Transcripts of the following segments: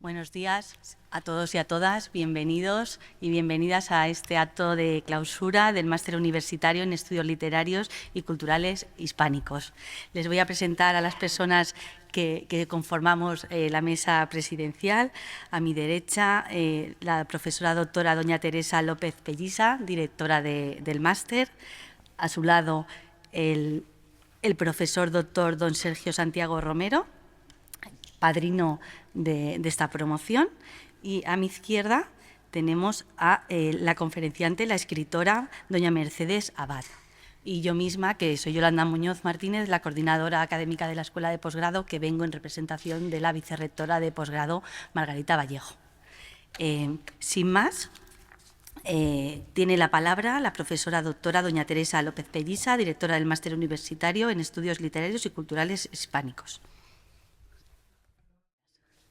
Buenos días a todos y a todas, bienvenidos y bienvenidas a este acto de clausura del Máster Universitario en Estudios Literarios y Culturales Hispánicos. Les voy a presentar a las personas que conformamos la mesa presidencial. A mi derecha, la profesora doctora doña Teresa López Pelliza, directora del máster. A su lado, el profesor doctor don Sergio Santiago Romero, padrino de esta promoción, y a mi izquierda tenemos a la conferenciante, la escritora doña Mercedes Abad, y yo misma, que soy Yolanda Muñoz Martínez, la coordinadora académica de la Escuela de Posgrado, que vengo en representación de la vicerrectora de posgrado, Margarita Vallejo. Sin más, tiene la palabra la profesora doctora doña Teresa López Pelliza, directora del Máster Universitario en Estudios Literarios y Culturales Hispánicos.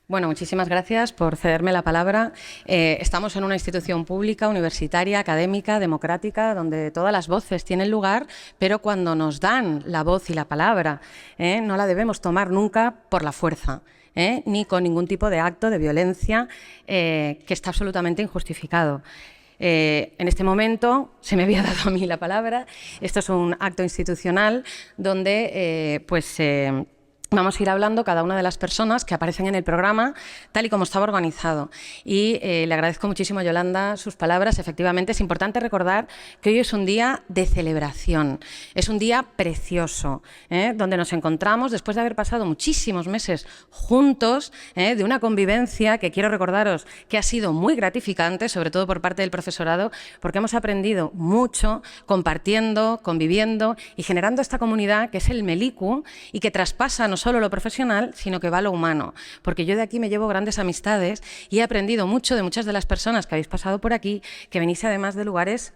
Bueno, muchísimas gracias por cederme la palabra. Estamos en una institución pública, universitaria, académica, democrática, donde todas las voces tienen lugar, pero cuando nos dan la voz y la palabra, no la debemos tomar nunca por la fuerza, ni con ningún tipo de acto de violencia que está absolutamente injustificado. En este momento se me había dado a mí la palabra. Esto es un acto institucional donde vamos a ir hablando cada una de las personas que aparecen en el programa, tal y como estaba organizado. Y le agradezco muchísimo a Yolanda sus palabras. Efectivamente, es importante recordar que hoy es un día de celebración, es un día precioso, donde nos encontramos después de haber pasado muchísimos meses juntos, de una convivencia que quiero recordaros que ha sido muy gratificante, sobre todo por parte del profesorado, porque hemos aprendido mucho compartiendo, conviviendo y generando esta comunidad que es el Meliku y que traspasa no solo lo profesional, sino que va a lo humano, porque yo de aquí me llevo grandes amistades y he aprendido mucho de muchas de las personas que habéis pasado por aquí, que venís además de lugares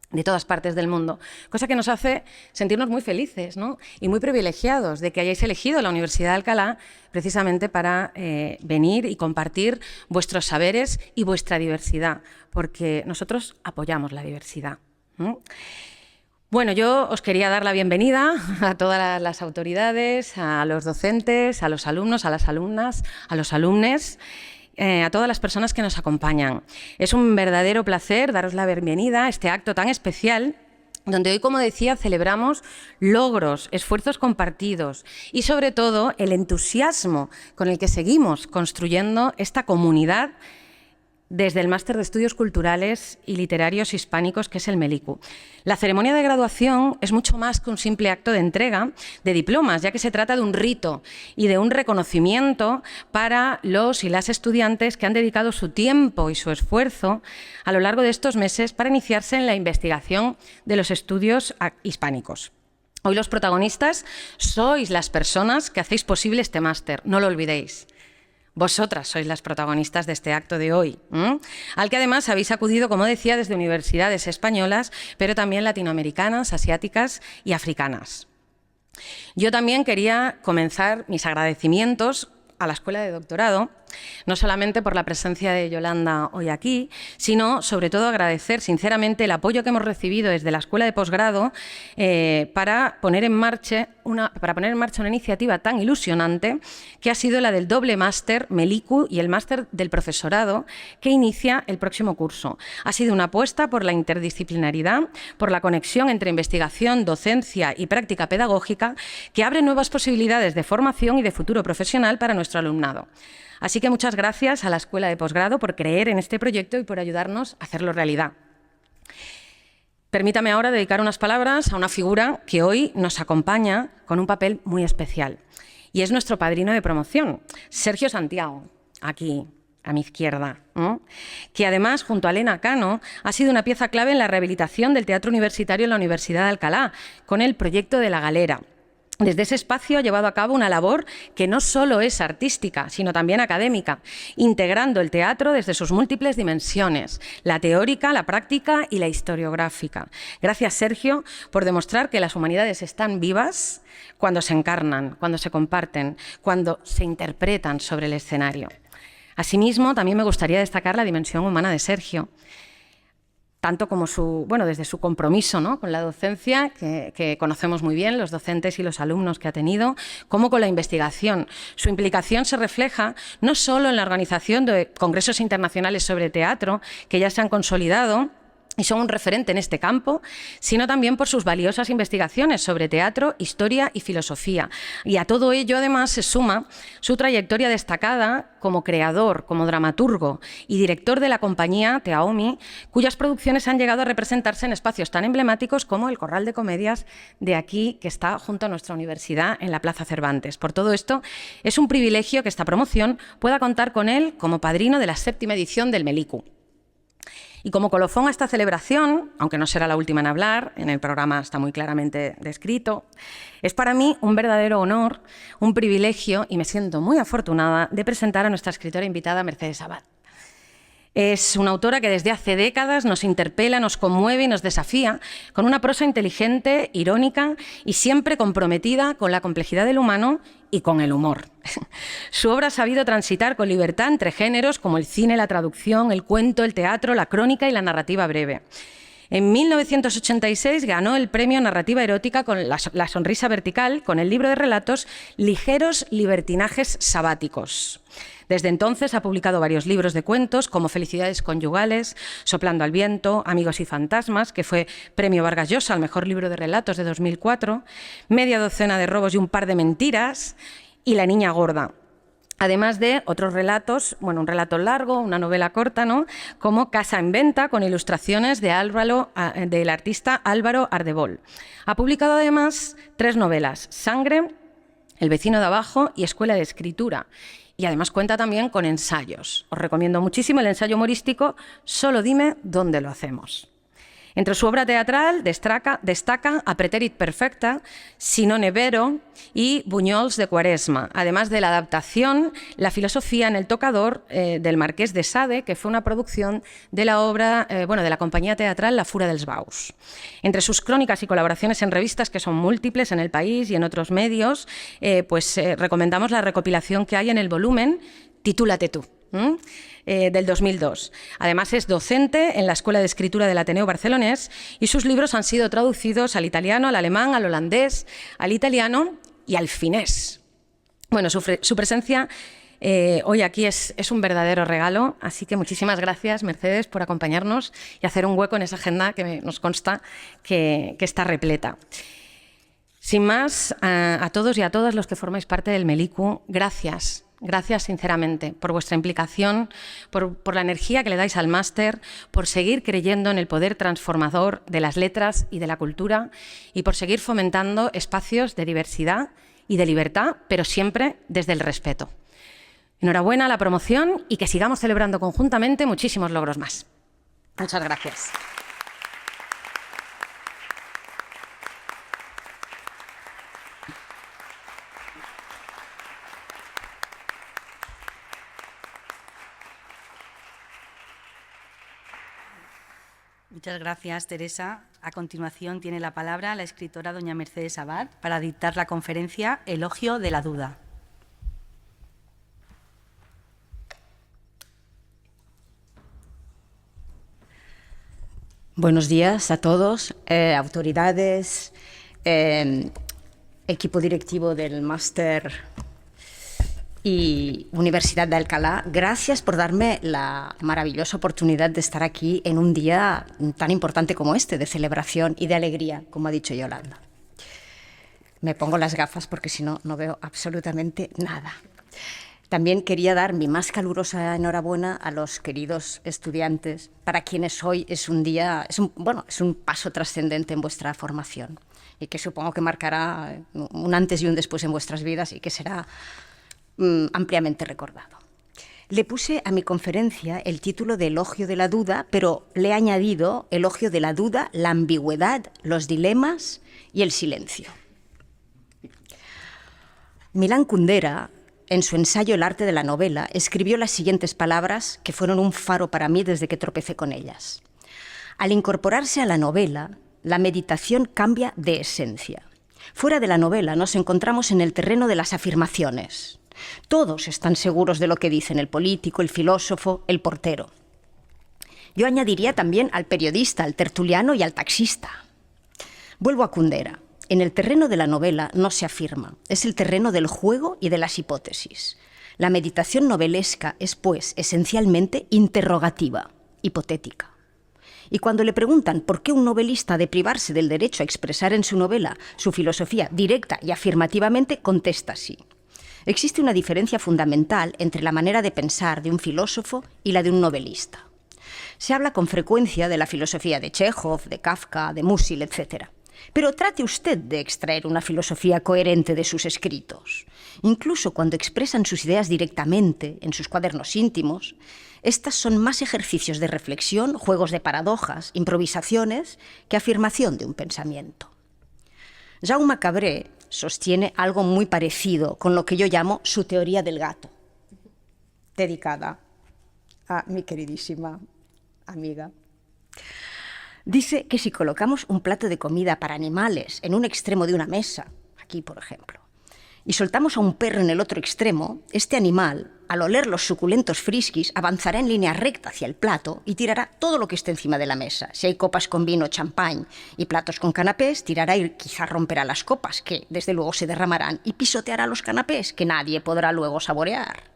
de todas partes del mundo, cosa que nos hace sentirnos muy felices, ¿no? Y muy privilegiados de que hayáis elegido la Universidad de Alcalá precisamente para venir y compartir vuestros saberes y vuestra diversidad, porque nosotros apoyamos la diversidad. Bueno, yo os quería dar la bienvenida a todas las autoridades, a los docentes, a los alumnos, a las alumnas, a los alumnes, a todas las personas que nos acompañan. Es un verdadero placer daros la bienvenida a este acto tan especial, donde hoy, como decía, celebramos logros, esfuerzos compartidos y, sobre todo, el entusiasmo con el que seguimos construyendo esta comunidad desde el Máster de Estudios Culturales y Literarios Hispánicos, que es el Meliku. La ceremonia de graduación es mucho más que un simple acto de entrega de diplomas, ya que se trata de un rito y de un reconocimiento para los y las estudiantes que han dedicado su tiempo y su esfuerzo a lo largo de estos meses para iniciarse en la investigación de los estudios hispánicos. Hoy los protagonistas sois las personas que hacéis posible este máster, no lo olvidéis. Vosotras sois las protagonistas de este acto de hoy, al que además habéis acudido, como decía, desde universidades españolas, pero también latinoamericanas, asiáticas y africanas. Yo también quería comenzar mis agradecimientos a la Escuela de Doctorado, no solamente por la presencia de Yolanda hoy aquí, sino sobre todo agradecer sinceramente el apoyo que hemos recibido desde la Escuela de Posgrado para poner en marcha una iniciativa tan ilusionante que ha sido la del doble máster Meliku y el máster del profesorado que inicia el próximo curso. Ha sido una apuesta por la interdisciplinaridad, por la conexión entre investigación, docencia y práctica pedagógica que abre nuevas posibilidades de formación y de futuro profesional para nuestro alumnado. Así que muchas gracias a la Escuela de Posgrado por creer en este proyecto y por ayudarnos a hacerlo realidad. Permítame ahora dedicar unas palabras a una figura que hoy nos acompaña con un papel muy especial, y es nuestro padrino de promoción, Sergio Santiago, aquí a mi izquierda, que además, junto a Elena Cano, ha sido una pieza clave en la rehabilitación del teatro universitario en la Universidad de Alcalá, con el proyecto de La Galera. Desde ese espacio ha llevado a cabo una labor que no solo es artística, sino también académica, integrando el teatro desde sus múltiples dimensiones, la teórica, la práctica y la historiográfica. Gracias, Sergio, por demostrar que las humanidades están vivas cuando se encarnan, cuando se comparten, cuando se interpretan sobre el escenario. Asimismo, también me gustaría destacar la dimensión humana de Sergio. tanto como desde su compromiso, ¿no?, con la docencia, que conocemos muy bien, los docentes y los alumnos que ha tenido, como con la investigación. Su implicación se refleja no solo en la organización de congresos internacionales sobre teatro, que ya se han consolidado y son un referente en este campo, sino también por sus valiosas investigaciones sobre teatro, historia y filosofía. Y a todo ello, además, se suma su trayectoria destacada como creador, como dramaturgo y director de la compañía Teaomi, cuyas producciones han llegado a representarse en espacios tan emblemáticos como el Corral de Comedias de aquí, que está junto a nuestra universidad en la Plaza Cervantes. Por todo esto, es un privilegio que esta promoción pueda contar con él como padrino de la 7ª edición del Meliku. Y como colofón a esta celebración, aunque no será la última en hablar, en el programa está muy claramente descrito, es para mí un verdadero honor, un privilegio, y me siento muy afortunada de presentar a nuestra escritora invitada, Mercedes Abad. Es una autora que desde hace décadas nos interpela, nos conmueve y nos desafía con una prosa inteligente, irónica y siempre comprometida con la complejidad del humano y con el humor. Su obra ha sabido transitar con libertad entre géneros como el cine, la traducción, el cuento, el teatro, la crónica y la narrativa breve. En 1986 ganó el premio Narrativa Erótica con La Sonrisa Vertical con el libro de relatos Ligeros libertinajes sabáticos. Desde entonces ha publicado varios libros de cuentos como Felicidades conyugales, Soplando al viento, Amigos y fantasmas, que fue premio Vargas Llosa al mejor libro de relatos de 2004, Media docena de robos y un par de mentiras y La niña gorda. Además de otros relatos, un relato largo, una novela corta, ¿no?, como Casa en venta, con ilustraciones del artista Álvaro Ardebol. Ha publicado además 3 novelas, Sangre, El vecino de abajo y Escuela de escritura. Y además cuenta también con ensayos. Os recomiendo muchísimo el ensayo humorístico Solo dime dónde lo hacemos. Entre su obra teatral destaca A Preterit Perfecta, Sinone Vero y Bunyols de Quaresma, además de la adaptación La filosofía en el tocador del Marqués de Sade, que fue una producción de la obra de la compañía teatral La Fura dels Baus. Entre sus crónicas y colaboraciones en revistas, que son múltiples en El País y en otros medios, recomendamos la recopilación que hay en el volumen Titúlate tú, del 2002. Además es docente en la Escuela de Escritura del Ateneo Barcelonés y sus libros han sido traducidos al italiano, al alemán, al holandés, al italiano y al finés. Su presencia hoy aquí es un verdadero regalo, así que muchísimas gracias, Mercedes, por acompañarnos y hacer un hueco en esa agenda que nos consta que está repleta. Sin más, a todos y a todas los que formáis parte del Meliku, gracias. Gracias sinceramente por vuestra implicación, por la energía que le dais al máster, por seguir creyendo en el poder transformador de las letras y de la cultura y por seguir fomentando espacios de diversidad y de libertad, pero siempre desde el respeto. Enhorabuena a la promoción y que sigamos celebrando conjuntamente muchísimos logros más. Muchas gracias. Muchas gracias, Teresa. A continuación tiene la palabra la escritora doña Mercedes Abad para dictar la conferencia Elogio de la duda. Buenos días a todos, autoridades, equipo directivo del máster y Universidad de Alcalá. Gracias por darme la maravillosa oportunidad de estar aquí en un día tan importante como este, de celebración y de alegría, como ha dicho Yolanda. Me pongo las gafas porque si no, no veo absolutamente nada. También quería dar mi más calurosa enhorabuena a los queridos estudiantes, para quienes hoy es un paso trascendente en vuestra formación y que supongo que marcará un antes y un después en vuestras vidas y que será ampliamente recordado. Le puse a mi conferencia el título de Elogio de la duda, pero le he añadido Elogio de la duda, la ambigüedad, los dilemas y el silencio. Milan Kundera, en su ensayo El arte de la novela, escribió las siguientes palabras que fueron un faro para mí desde que tropecé con ellas. Al incorporarse a la novela, la meditación cambia de esencia. Fuera de la novela nos encontramos en el terreno de las afirmaciones. Todos están seguros de lo que dicen, el político, el filósofo, el portero. Yo añadiría también al periodista, al tertuliano y al taxista. Vuelvo a Kundera. En el terreno de la novela no se afirma, es el terreno del juego y de las hipótesis. La meditación novelesca es, pues, esencialmente interrogativa, hipotética. Y cuando le preguntan por qué un novelista ha de privarse del derecho a expresar en su novela su filosofía directa y afirmativamente, contesta así. Existe una diferencia fundamental entre la manera de pensar de un filósofo y la de un novelista. Se habla con frecuencia de la filosofía de Chekhov, de Kafka, de Musil, etc. Pero trate usted de extraer una filosofía coherente de sus escritos. Incluso cuando expresan sus ideas directamente en sus cuadernos íntimos, estas son más ejercicios de reflexión, juegos de paradojas, improvisaciones, que afirmación de un pensamiento. Jaume Cabré sostiene algo muy parecido con lo que yo llamo su teoría del gato, dedicada a mi queridísima amiga. Dice que si colocamos un plato de comida para animales en un extremo de una mesa, aquí por ejemplo, y soltamos a un perro en el otro extremo, este animal, al oler los suculentos friskis, avanzará en línea recta hacia el plato y tirará todo lo que esté encima de la mesa. Si hay copas con vino, champán y platos con canapés, tirará y quizá romperá las copas, que desde luego se derramarán, y pisoteará los canapés, que nadie podrá luego saborear.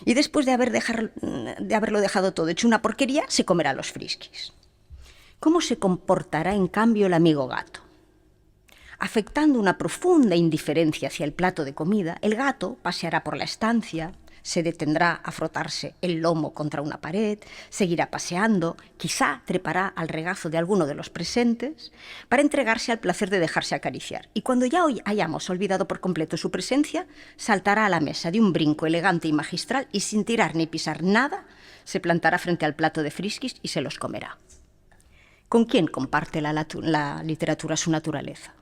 Y después de haberlo dejado todo hecho una porquería, se comerá los friskis. ¿Cómo se comportará, en cambio, el amigo gato? Afectando una profunda indiferencia hacia el plato de comida, el gato paseará por la estancia, se detendrá a frotarse el lomo contra una pared, seguirá paseando, quizá trepará al regazo de alguno de los presentes para entregarse al placer de dejarse acariciar. Y cuando ya hoy hayamos olvidado por completo su presencia, saltará a la mesa de un brinco elegante y magistral y sin tirar ni pisar nada, se plantará frente al plato de friskis y se los comerá. ¿Con quién comparte la literatura su naturaleza?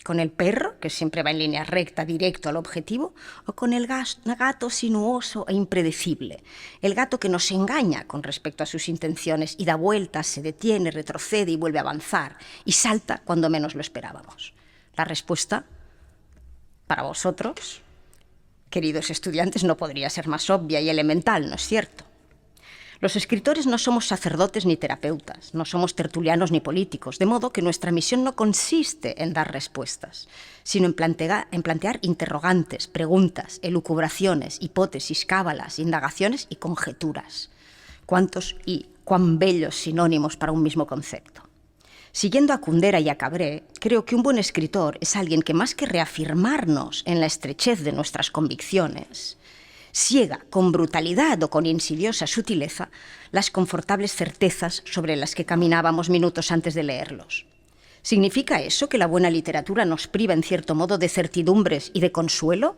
¿Con el perro, que siempre va en línea recta, directo al objetivo? ¿O con el gato sinuoso e impredecible? El gato que nos engaña con respecto a sus intenciones y da vueltas, se detiene, retrocede y vuelve a avanzar, y salta cuando menos lo esperábamos. La respuesta, para vosotros, queridos estudiantes, no podría ser más obvia y elemental, ¿no es cierto? Los escritores no somos sacerdotes ni terapeutas, no somos tertulianos ni políticos, de modo que nuestra misión no consiste en dar respuestas, sino en plantear interrogantes, preguntas, elucubraciones, hipótesis, cábalas, indagaciones y conjeturas. ¿Cuántos y cuán bellos sinónimos para un mismo concepto? Siguiendo a Kundera y a Cabré, creo que un buen escritor es alguien que, más que reafirmarnos en la estrechez de nuestras convicciones, ciega con brutalidad o con insidiosa sutileza las confortables certezas sobre las que caminábamos minutos antes de leerlos. ¿Significa eso que la buena literatura nos priva en cierto modo de certidumbres y de consuelo?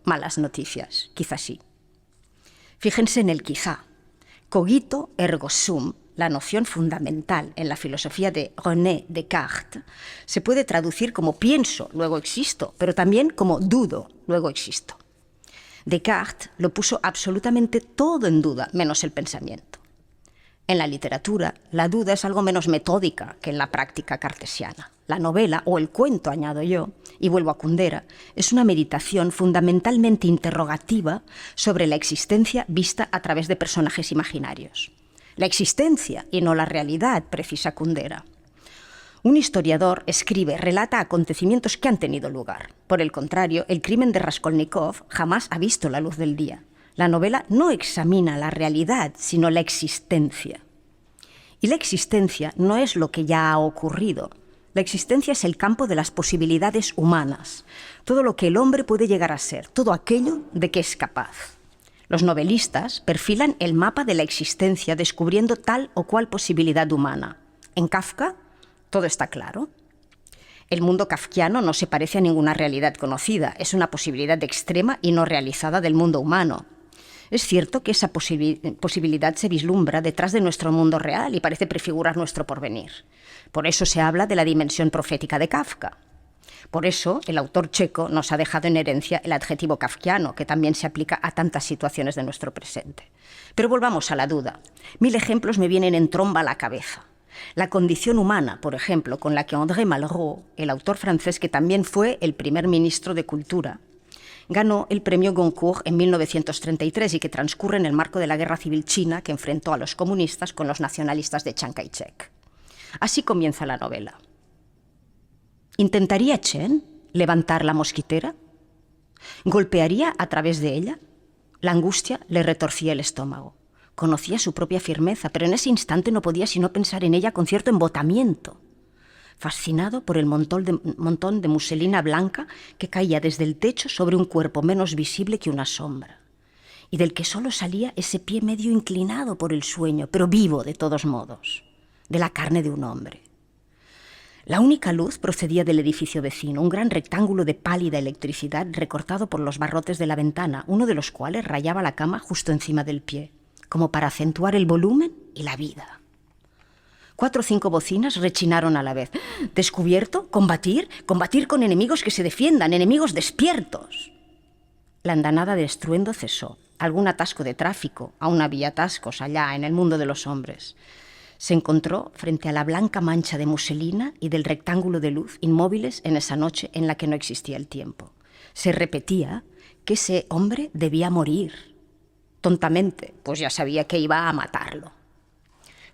Malas noticias, quizá sí. Fíjense en el quizá. Cogito ergo sum, la noción fundamental en la filosofía de René Descartes, se puede traducir como pienso, luego existo, pero también como dudo, luego existo. Descartes lo puso absolutamente todo en duda, menos el pensamiento. En la literatura, la duda es algo menos metódica que en la práctica cartesiana. La novela, o el cuento, añado yo, y vuelvo a Kundera, es una meditación fundamentalmente interrogativa sobre la existencia vista a través de personajes imaginarios. La existencia y no la realidad, precisa Kundera. Un historiador escribe, relata acontecimientos que han tenido lugar. Por el contrario, el crimen de Raskolnikov jamás ha visto la luz del día. La novela no examina la realidad, sino la existencia. Y la existencia no es lo que ya ha ocurrido. La existencia es el campo de las posibilidades humanas, todo lo que el hombre puede llegar a ser, todo aquello de que es capaz. Los novelistas perfilan el mapa de la existencia descubriendo tal o cual posibilidad humana. En Kafka, todo está claro. El mundo kafkiano no se parece a ninguna realidad conocida, es una posibilidad extrema y no realizada del mundo humano. Es cierto que esa posibilidad se vislumbra detrás de nuestro mundo real y parece prefigurar nuestro porvenir. Por eso se habla de la dimensión profética de Kafka. Por eso el autor checo nos ha dejado en herencia el adjetivo kafkiano, que también se aplica a tantas situaciones de nuestro presente. Pero volvamos a la duda. 1000 ejemplos me vienen en tromba a la cabeza. La condición humana, por ejemplo, con la que André Malraux, el autor francés que también fue el primer ministro de Cultura, ganó el premio Goncourt en 1933 y que transcurre en el marco de la Guerra Civil China que enfrentó a los comunistas con los nacionalistas de Chiang Kai-shek. Así comienza la novela. ¿Intentaría Chen levantar la mosquitera? ¿Golpearía a través de ella? La angustia le retorcía el estómago. Conocía su propia firmeza, pero en ese instante no podía sino pensar en ella con cierto embotamiento, fascinado por el montón de muselina blanca que caía desde el techo sobre un cuerpo menos visible que una sombra, y del que solo salía ese pie medio inclinado por el sueño, pero vivo de todos modos, de la carne de un hombre. La única luz procedía del edificio vecino, un gran rectángulo de pálida electricidad recortado por los barrotes de la ventana, uno de los cuales rayaba la cama justo encima del pie, como para acentuar el volumen y la vida. 4 o 5 bocinas rechinaron a la vez. ¿Descubierto? ¿Combatir? Combatir con enemigos que se defiendan, enemigos despiertos. La andanada de estruendo cesó. Algún atasco de tráfico, aún había atascos allá en el mundo de los hombres. Se encontró frente a la blanca mancha de muselina y del rectángulo de luz inmóviles en esa noche en la que no existía el tiempo. Se repetía que ese hombre debía morir. Tontamente, pues ya sabía que iba a matarlo.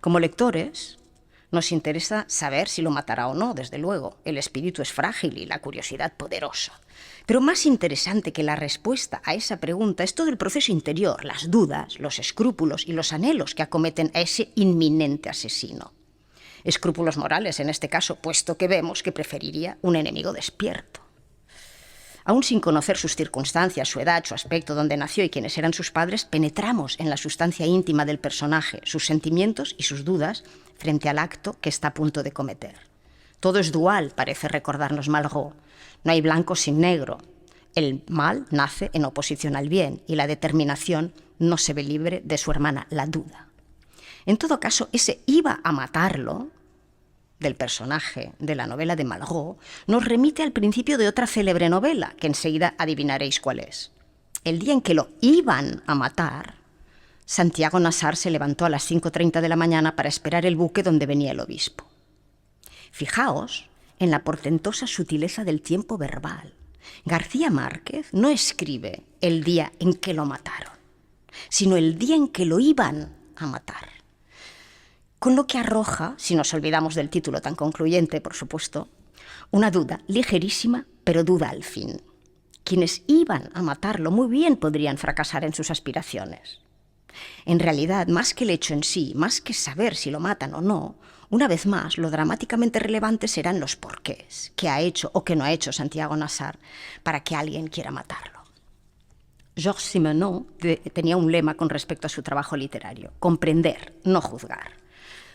Como lectores, nos interesa saber si lo matará o no, desde luego. El espíritu es frágil y la curiosidad poderosa. Pero más interesante que la respuesta a esa pregunta es todo el proceso interior, las dudas, los escrúpulos y los anhelos que acometen a ese inminente asesino. Escrúpulos morales, en este caso, puesto que vemos que preferiría un enemigo despierto. Aún sin conocer sus circunstancias, su edad, su aspecto, dónde nació y quiénes eran sus padres, penetramos en la sustancia íntima del personaje, sus sentimientos y sus dudas frente al acto que está a punto de cometer. Todo es dual, parece recordarnos Malraux. No hay blanco sin negro. El mal nace en oposición al bien y la determinación no se ve libre de su hermana, la duda. En todo caso, ese iba a matarlo del personaje de la novela de Malraux nos remite al principio de otra célebre novela, que enseguida adivinaréis cuál es. El día en que lo iban a matar, Santiago Nassar se levantó a las 5:30 de la mañana para esperar el buque donde venía el obispo. Fijaos en la portentosa sutileza del tiempo verbal. García Márquez no escribe el día en que lo mataron, sino el día en que lo iban a matar. Con lo que arroja, si nos olvidamos del título tan concluyente, por supuesto, una duda ligerísima, pero duda al fin. Quienes iban a matarlo muy bien podrían fracasar en sus aspiraciones. En realidad, más que el hecho en sí, más que saber si lo matan o no, una vez más, lo dramáticamente relevante serán los porqués, qué ha hecho o qué no ha hecho Santiago Nassar para que alguien quiera matarlo. Georges Simenon tenía un lema con respecto a su trabajo literario: comprender, no juzgar.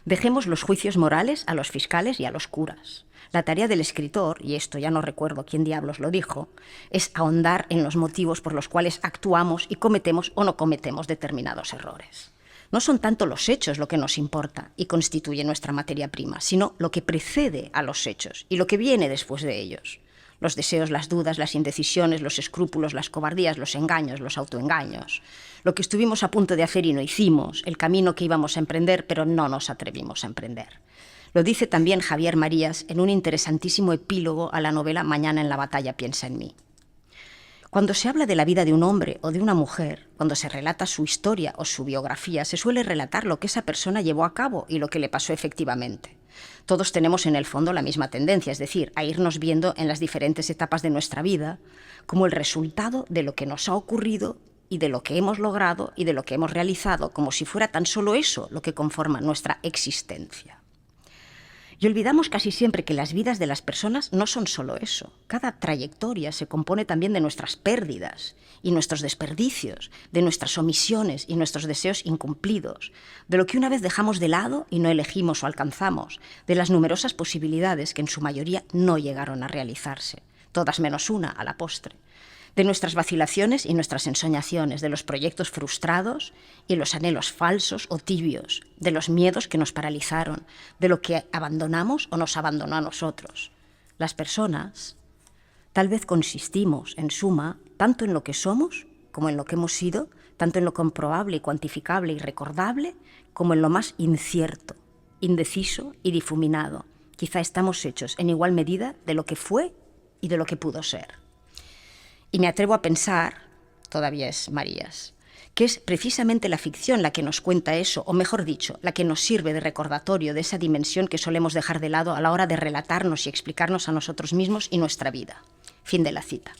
Dejemos los juicios morales a los fiscales y a los curas. La tarea del escritor, y esto ya no recuerdo quién diablos lo dijo, es ahondar en los motivos por los cuales actuamos y cometemos o no cometemos determinados errores. No son tanto los hechos lo que nos importa y constituye nuestra materia prima, sino lo que precede a los hechos y lo que viene después de ellos. Los deseos, las dudas, las indecisiones, los escrúpulos, las cobardías, los engaños, los autoengaños. Lo que estuvimos a punto de hacer y no hicimos, el camino que íbamos a emprender pero no nos atrevimos a emprender. Lo dice también Javier Marías en un interesantísimo epílogo a la novela Mañana en la batalla piensa en mí. Cuando se habla de la vida de un hombre o de una mujer, cuando se relata su historia o su biografía, se suele relatar lo que esa persona llevó a cabo y lo que le pasó efectivamente. Todos tenemos en el fondo la misma tendencia, es decir, a irnos viendo en las diferentes etapas de nuestra vida como el resultado de lo que nos ha ocurrido y de lo que hemos logrado y de lo que hemos realizado, como si fuera tan solo eso lo que conforma nuestra existencia. Y olvidamos casi siempre que las vidas de las personas no son solo eso. Cada trayectoria se compone también de nuestras pérdidas y nuestros desperdicios, de nuestras omisiones y nuestros deseos incumplidos, de lo que una vez dejamos de lado y no elegimos o alcanzamos, de las numerosas posibilidades que en su mayoría no llegaron a realizarse, todas menos una a la postre, de nuestras vacilaciones y nuestras ensoñaciones, de los proyectos frustrados y los anhelos falsos o tibios, de los miedos que nos paralizaron, de lo que abandonamos o nos abandonó a nosotros. Las personas tal vez consistimos, en suma, tanto en lo que somos como en lo que hemos sido, tanto en lo comprobable y cuantificable y recordable, como en lo más incierto, indeciso y difuminado. Quizá estamos hechos en igual medida de lo que fue y de lo que pudo ser. Y me atrevo a pensar, todavía es Marías, que es precisamente la ficción la que nos cuenta eso, o mejor dicho, la que nos sirve de recordatorio de esa dimensión que solemos dejar de lado a la hora de relatarnos y explicarnos a nosotros mismos y nuestra vida. Fin de la cita.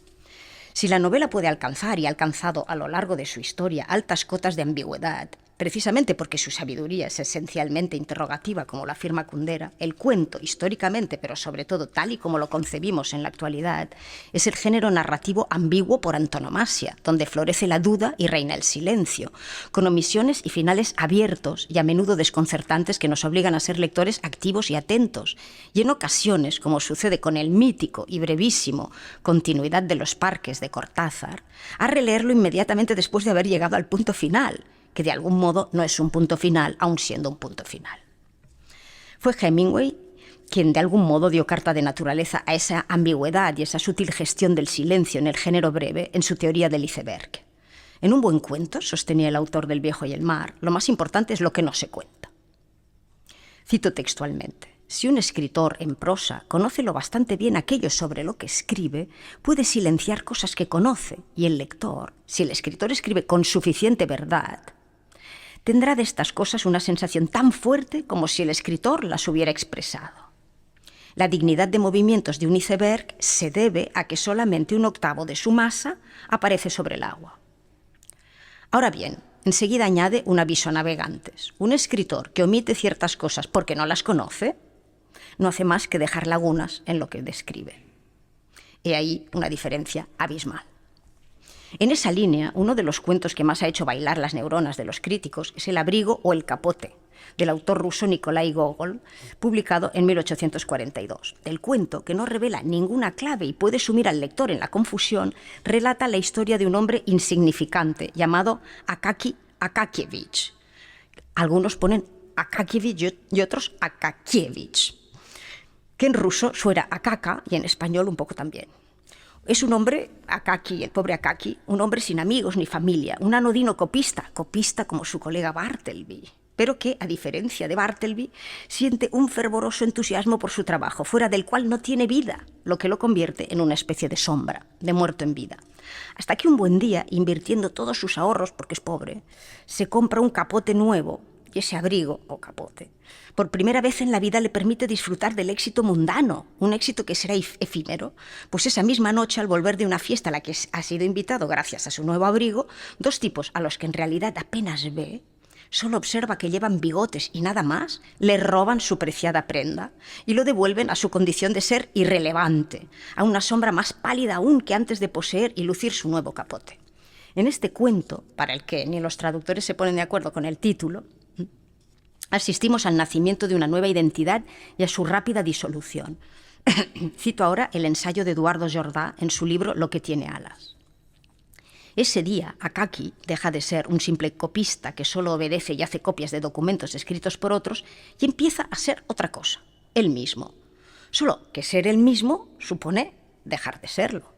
Si la novela puede alcanzar y ha alcanzado a lo largo de su historia altas cotas de ambigüedad, precisamente porque su sabiduría es esencialmente interrogativa, como la afirma Kundera, el cuento, históricamente, pero sobre todo tal y como lo concebimos en la actualidad, es el género narrativo ambiguo por antonomasia, donde florece la duda y reina el silencio, con omisiones y finales abiertos y a menudo desconcertantes que nos obligan a ser lectores activos y atentos, y en ocasiones, como sucede con el mítico y brevísimo Continuidad de los parques de Cortázar, a releerlo inmediatamente después de haber llegado al punto final, que de algún modo no es un punto final, aun siendo un punto final. Fue Hemingway quien de algún modo dio carta de naturaleza a esa ambigüedad y esa sutil gestión del silencio en el género breve en su teoría del iceberg. En un buen cuento, sostenía el autor del Viejo y el Mar, lo más importante es lo que no se cuenta. Cito textualmente: si un escritor en prosa conoce lo bastante bien aquello sobre lo que escribe, puede silenciar cosas que conoce, y el lector, si el escritor escribe con suficiente verdad, tendrá de estas cosas una sensación tan fuerte como si el escritor las hubiera expresado. La dignidad de movimientos de un iceberg se debe a que solamente un octavo de su masa aparece sobre el agua. Ahora bien, enseguida añade un aviso a navegantes. Un escritor que omite ciertas cosas porque no las conoce, no hace más que dejar lagunas en lo que describe. He ahí una diferencia abismal. En esa línea, uno de los cuentos que más ha hecho bailar las neuronas de los críticos es El abrigo o el capote, del autor ruso Nikolai Gogol, publicado en 1842. El cuento, que no revela ninguna clave y puede sumir al lector en la confusión, relata la historia de un hombre insignificante llamado Akaki Akakievich. Algunos ponen Akakievich y otros Akakievich, que en ruso suena Akaka y en español un poco también. Es un hombre, Akaki, el pobre Akaki, un hombre sin amigos ni familia, un anodino copista como su colega Bartleby, pero que, a diferencia de Bartleby, siente un fervoroso entusiasmo por su trabajo, fuera del cual no tiene vida, lo que lo convierte en una especie de sombra, de muerto en vida. Hasta que un buen día, invirtiendo todos sus ahorros, porque es pobre, se compra un capote nuevo, y ese abrigo, o capote, por primera vez en la vida le permite disfrutar del éxito mundano, un éxito que será efímero, pues esa misma noche, al volver de una fiesta a la que ha sido invitado gracias a su nuevo abrigo, dos tipos a los que en realidad apenas ve, solo observa que llevan bigotes y nada más, le roban su preciada prenda y lo devuelven a su condición de ser irrelevante, a una sombra más pálida aún que antes de poseer y lucir su nuevo capote. En este cuento, para el que ni los traductores se ponen de acuerdo con el título, asistimos al nacimiento de una nueva identidad y a su rápida disolución. Cito ahora el ensayo de Eduardo Jordà en su libro Lo que tiene alas. Ese día, Akaki deja de ser un simple copista que solo obedece y hace copias de documentos escritos por otros y empieza a ser otra cosa, él mismo. Solo que ser él mismo supone dejar de serlo,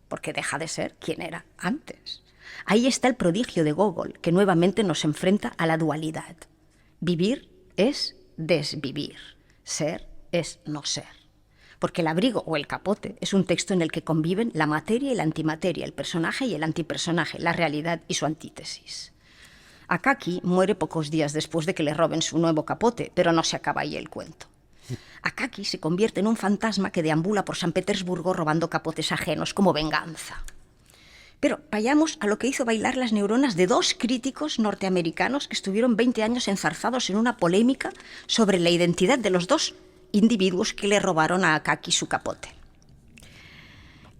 porque deja de ser quien era antes. Ahí está el prodigio de Gogol, que nuevamente nos enfrenta a la dualidad. Vivir es desvivir, ser es no ser. Porque el abrigo o el capote es un texto en el que conviven la materia y la antimateria, el personaje y el antipersonaje, la realidad y su antítesis. Akaki muere pocos días después de que le roben su nuevo capote, pero no se acaba ahí el cuento. Akaki se convierte en un fantasma que deambula por San Petersburgo robando capotes ajenos como venganza. Pero vayamos a lo que hizo bailar las neuronas de dos críticos norteamericanos que estuvieron 20 años enzarzados en una polémica sobre la identidad de los dos individuos que le robaron a Akaki su capote.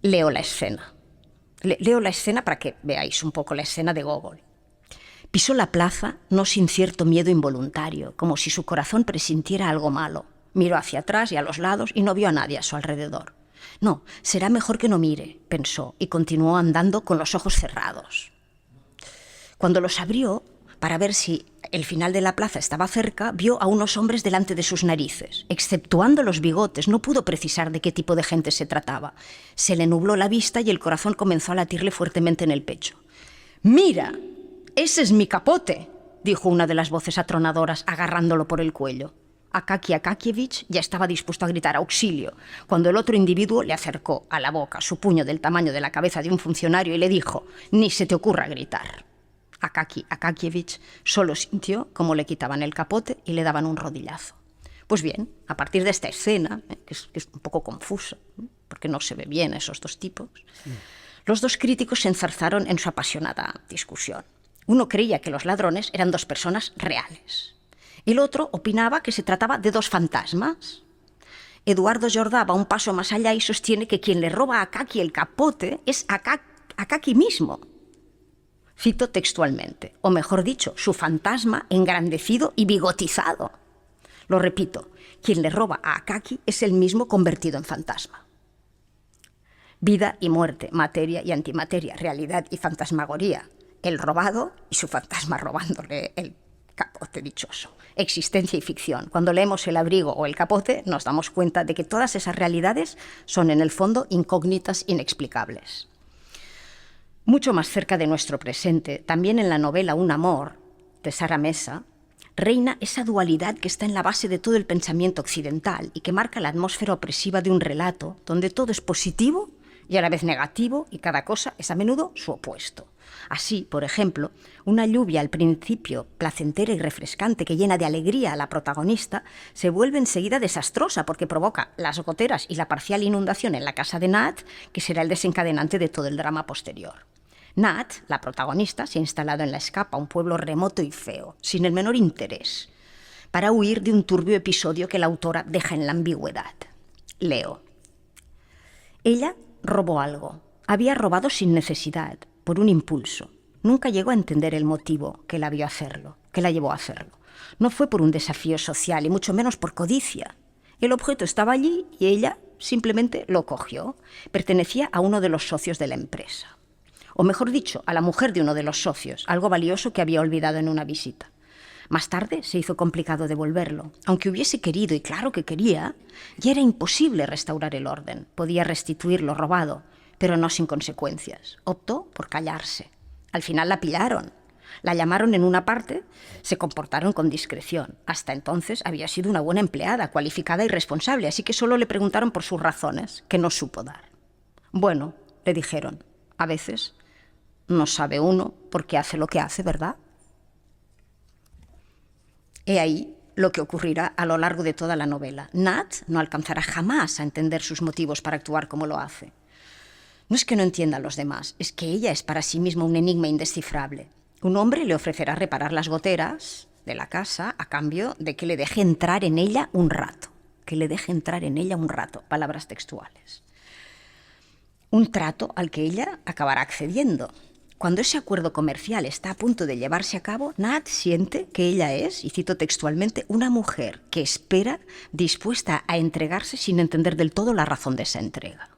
Leo la escena. Leo la escena para que veáis un poco la escena de Gogol. Pisó la plaza, no sin cierto miedo involuntario, como si su corazón presintiera algo malo. Miró hacia atrás y a los lados y no vio a nadie a su alrededor. No, será mejor que no mire, pensó, y continuó andando con los ojos cerrados. Cuando los abrió, para ver si el final de la plaza estaba cerca, vio a unos hombres delante de sus narices. Exceptuando los bigotes, no pudo precisar de qué tipo de gente se trataba. Se le nubló la vista y el corazón comenzó a latirle fuertemente en el pecho. «¡Mira! ¡Ese es mi capote!», dijo una de las voces atronadoras, agarrándolo por el cuello. Akaki Akakievich ya estaba dispuesto a gritar auxilio, cuando el otro individuo le acercó a la boca su puño del tamaño de la cabeza de un funcionario y le dijo: «Ni se te ocurra gritar». Akaki Akakievich solo sintió cómo le quitaban el capote y le daban un rodillazo. Pues bien, a partir de esta escena, que es un poco confusa, porque no se ve bien a esos dos tipos, los dos críticos se enzarzaron en su apasionada discusión. Uno creía que los ladrones eran dos personas reales. El otro opinaba que se trataba de dos fantasmas. Eduardo Jordá va un paso más allá y sostiene que quien le roba a Akaki el capote es Akaki mismo. Cito textualmente, o mejor dicho, su fantasma engrandecido y bigotizado. Lo repito, quien le roba a Akaki es él mismo convertido en fantasma. Vida y muerte, materia y antimateria, realidad y fantasmagoría. El robado y su fantasma robándole el capote dichoso. Existencia y ficción. Cuando leemos El abrigo o El capote, nos damos cuenta de que todas esas realidades son en el fondo incógnitas inexplicables. Mucho más cerca de nuestro presente, también en la novela Un amor, de Sara Mesa, reina esa dualidad que está en la base de todo el pensamiento occidental y que marca la atmósfera opresiva de un relato donde todo es positivo y a la vez negativo y cada cosa es a menudo su opuesto. Así, por ejemplo, una lluvia al principio placentera y refrescante que llena de alegría a la protagonista se vuelve enseguida desastrosa porque provoca las goteras y la parcial inundación en la casa de Nat, que será el desencadenante de todo el drama posterior. Nat, la protagonista, se ha instalado en la Escapa, un pueblo remoto y feo, sin el menor interés, para huir de un turbio episodio que la autora deja en la ambigüedad. Leo. Ella robó algo. Había robado sin necesidad, por un impulso. Nunca llegó a entender el motivo que la llevó a hacerlo. No fue por un desafío social y mucho menos por codicia. El objeto estaba allí y ella simplemente lo cogió. Pertenecía a uno de los socios de la empresa. O mejor dicho, a la mujer de uno de los socios, algo valioso que había olvidado en una visita. Más tarde se hizo complicado devolverlo. Aunque hubiese querido, y claro que quería, ya era imposible restaurar el orden. Podía restituir lo robado, pero no sin consecuencias. Optó por callarse. Al final la pillaron. La llamaron en una parte, se comportaron con discreción. Hasta entonces había sido una buena empleada, cualificada y responsable, así que solo le preguntaron por sus razones, que no supo dar. Bueno, le dijeron, a veces no sabe uno por qué hace lo que hace, ¿verdad? He ahí lo que ocurrirá a lo largo de toda la novela. Nat no alcanzará jamás a entender sus motivos para actuar como lo hace. No es que no entienda a los demás, es que ella es para sí misma un enigma indescifrable. Un hombre le ofrecerá reparar las goteras de la casa a cambio de que le deje entrar en ella un rato. Que le deje entrar en ella un rato, palabras textuales. Un trato al que ella acabará accediendo. Cuando ese acuerdo comercial está a punto de llevarse a cabo, Nat siente que ella es, y cito textualmente, una mujer que espera, dispuesta a entregarse sin entender del todo la razón de esa entrega.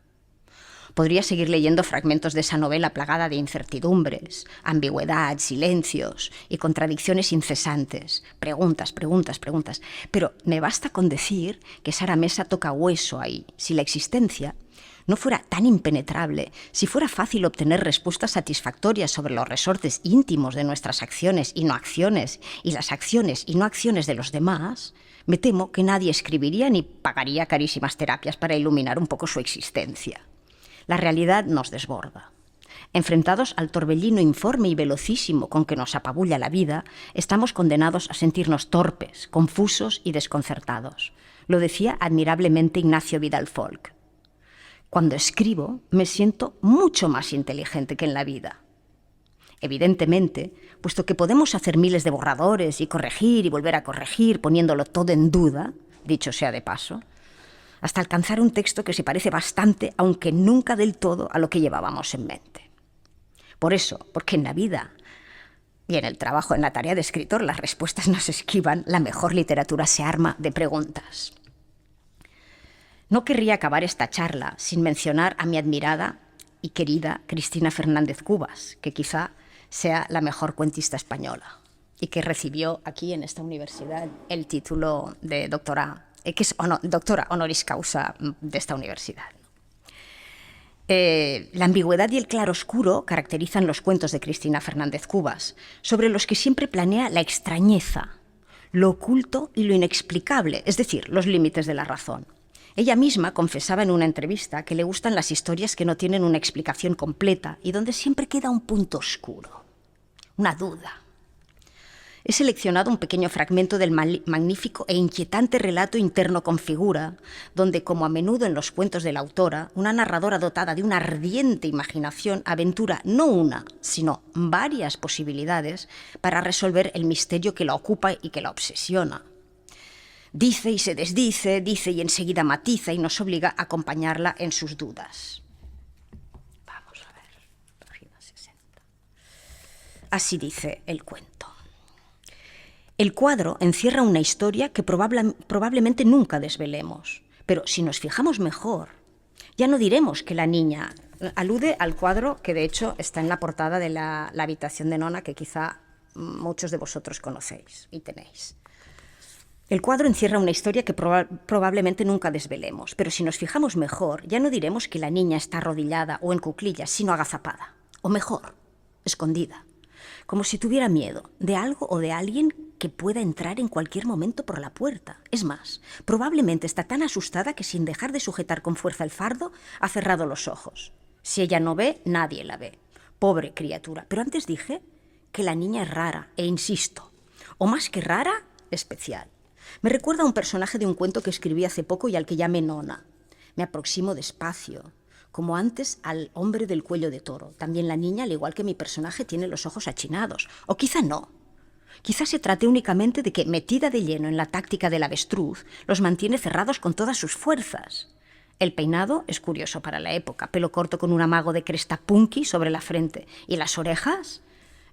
Podría seguir leyendo fragmentos de esa novela plagada de incertidumbres, ambigüedad, silencios y contradicciones incesantes. Preguntas, pero me basta con decir que Sara Mesa toca hueso ahí. Si la existencia no fuera tan impenetrable, si fuera fácil obtener respuestas satisfactorias sobre los resortes íntimos de nuestras acciones y no acciones, y las acciones y no acciones de los demás, me temo que nadie escribiría ni pagaría carísimas terapias para iluminar un poco su existencia. La realidad nos desborda. Enfrentados al torbellino informe y velocísimo con que nos apabulla la vida, estamos condenados a sentirnos torpes, confusos y desconcertados. Lo decía admirablemente Ignacio Vidal Folk. Cuando escribo, me siento mucho más inteligente que en la vida. Evidentemente, puesto que podemos hacer miles de borradores y corregir y volver a corregir, poniéndolo todo en duda, dicho sea de paso, hasta alcanzar un texto que se parece bastante, aunque nunca del todo, a lo que llevábamos en mente. Por eso, porque en la vida y en el trabajo, en la tarea de escritor, las respuestas nos esquivan, la mejor literatura se arma de preguntas. No querría acabar esta charla sin mencionar a mi admirada y querida Cristina Fernández Cubas, que quizá sea la mejor cuentista española y que recibió aquí en esta universidad el título de doctora, que es doctora honoris causa de esta universidad. La ambigüedad y el claroscuro caracterizan los cuentos de Cristina Fernández Cubas, sobre los que siempre planea la extrañeza, lo oculto y lo inexplicable, es decir, los límites de la razón. Ella misma confesaba en una entrevista que le gustan las historias que no tienen una explicación completa y donde siempre queda un punto oscuro, una duda. He seleccionado un pequeño fragmento del magnífico e inquietante relato interno con figura, donde, como a menudo en los cuentos de la autora, una narradora dotada de una ardiente imaginación aventura no una, sino varias posibilidades para resolver el misterio que la ocupa y que la obsesiona. Dice y se desdice, dice y enseguida matiza y nos obliga a acompañarla en sus dudas. Vamos a ver, página 60. Así dice el cuento. El cuadro encierra una historia que probablemente nunca desvelemos, pero si nos fijamos mejor, ya no diremos que la niña alude al cuadro que de hecho está en la portada de la habitación de Nona, que quizá muchos de vosotros conocéis y tenéis. El cuadro encierra una historia que probablemente nunca desvelemos, pero si nos fijamos mejor, ya no diremos que la niña está arrodillada o en cuclillas, sino agazapada, o mejor, escondida, como si tuviera miedo de algo o de alguien que pueda entrar en cualquier momento por la puerta. Es más, probablemente está tan asustada que sin dejar de sujetar con fuerza el fardo, ha cerrado los ojos. Si ella no ve, nadie la ve. Pobre criatura. Pero antes dije que la niña es rara, e insisto, o más que rara, especial. Me recuerda a un personaje de un cuento que escribí hace poco y al que llamé Nona. Me aproximo despacio, como antes al hombre del cuello de toro. También la niña, al igual que mi personaje, tiene los ojos achinados. O quizá no. Quizá se trate únicamente de que, metida de lleno en la táctica del avestruz, los mantiene cerrados con todas sus fuerzas. El peinado es curioso para la época, pelo corto con un amago de cresta punky sobre la frente. ¿Y las orejas?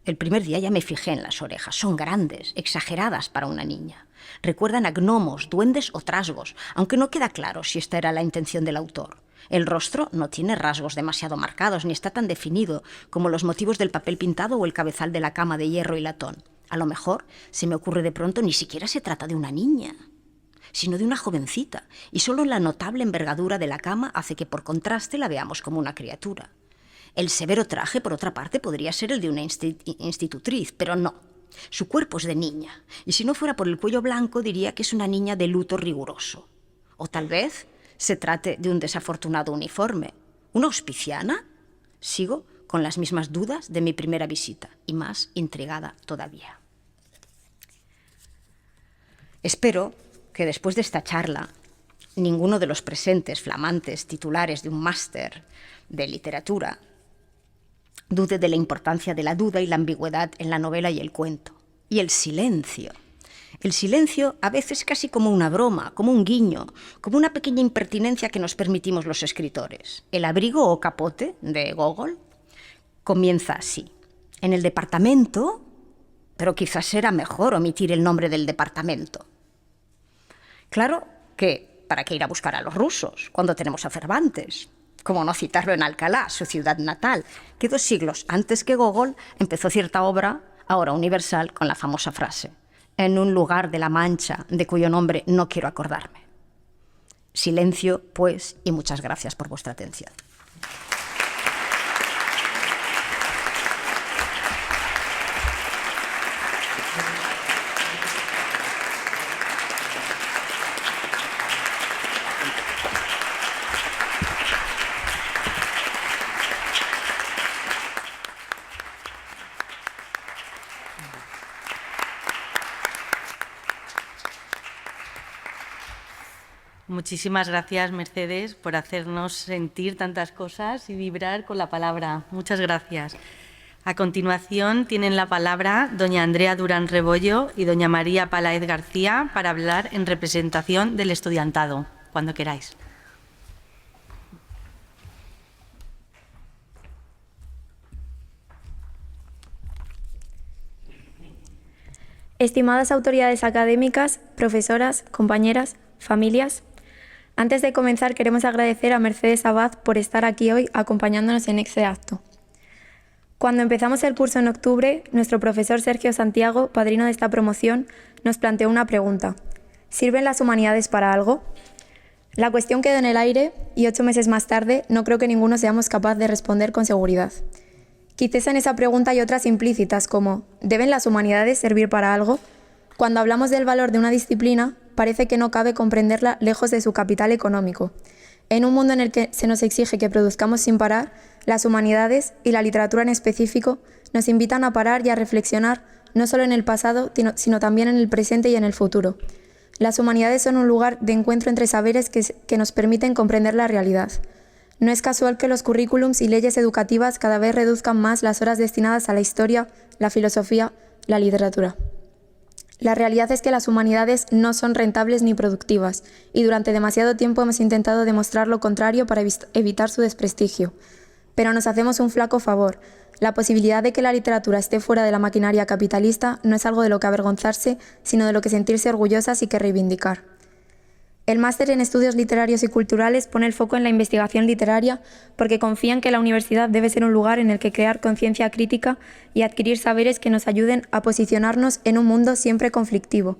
El primer día ya me fijé en las orejas. Son grandes, exageradas para una niña. Recuerdan a gnomos, duendes o trasgos, aunque no queda claro si esta era la intención del autor. El rostro no tiene rasgos demasiado marcados, ni está tan definido como los motivos del papel pintado o el cabezal de la cama de hierro y latón. A lo mejor, se me ocurre de pronto, ni siquiera se trata de una niña, sino de una jovencita, y solo la notable envergadura de la cama hace que por contraste la veamos como una criatura. El severo traje, por otra parte, podría ser el de una institutriz, pero no. Su cuerpo es de niña, y si no fuera por el cuello blanco, diría que es una niña de luto riguroso. O tal vez se trate de un desafortunado uniforme. ¿Una hospiciana? Sigo con las mismas dudas de mi primera visita, y más intrigada todavía. Espero que después de esta charla, ninguno de los presentes flamantes titulares de un máster de literatura dude de la importancia de la duda y la ambigüedad en la novela y el cuento. Y el silencio. El silencio a veces casi como una broma, como un guiño, como una pequeña impertinencia que nos permitimos los escritores. El abrigo o capote de Gogol comienza así. En el departamento, pero quizás será mejor omitir el nombre del departamento. Claro que, ¿para qué ir a buscar a los rusos cuando tenemos a Cervantes? Como no citarlo en Alcalá, su ciudad natal, que 2 siglos antes que Gogol empezó cierta obra, ahora universal, con la famosa frase: en un lugar de la Mancha de cuyo nombre no quiero acordarme. Silencio, pues, y muchas gracias por vuestra atención. Muchísimas gracias, Mercedes, por hacernos sentir tantas cosas y vibrar con la palabra. Muchas gracias. A continuación tienen la palabra doña Andrea Durán Rebollo y doña María Palaez García para hablar en representación del estudiantado. Cuando queráis. Estimadas autoridades académicas, profesoras, compañeras, familias, antes de comenzar queremos agradecer a Mercedes Abad por estar aquí hoy acompañándonos en este acto. Cuando empezamos el curso en octubre, nuestro profesor Sergio Santiago, padrino de esta promoción, nos planteó una pregunta: ¿sirven las humanidades para algo? La cuestión quedó en el aire y 8 meses más tarde no creo que ninguno seamos capaz de responder con seguridad. Quizás en esa pregunta hay otras implícitas como: ¿deben las humanidades servir para algo? Cuando hablamos del valor de una disciplina, parece que no cabe comprenderla lejos de su capital económico. En un mundo en el que se nos exige que produzcamos sin parar, las humanidades, y la literatura en específico, nos invitan a parar y a reflexionar no solo en el pasado, sino también en el presente y en el futuro. Las humanidades son un lugar de encuentro entre saberes que nos permiten comprender la realidad. No es casual que los currículums y leyes educativas cada vez reduzcan más las horas destinadas a la historia, la filosofía, la literatura. La realidad es que las humanidades no son rentables ni productivas, y durante demasiado tiempo hemos intentado demostrar lo contrario para evitar su desprestigio. Pero nos hacemos un flaco favor. La posibilidad de que la literatura esté fuera de la maquinaria capitalista no es algo de lo que avergonzarse, sino de lo que sentirse orgullosas y que reivindicar. El máster en Estudios Literarios y Culturales pone el foco en la investigación literaria porque confía en que la universidad debe ser un lugar en el que crear conciencia crítica y adquirir saberes que nos ayuden a posicionarnos en un mundo siempre conflictivo.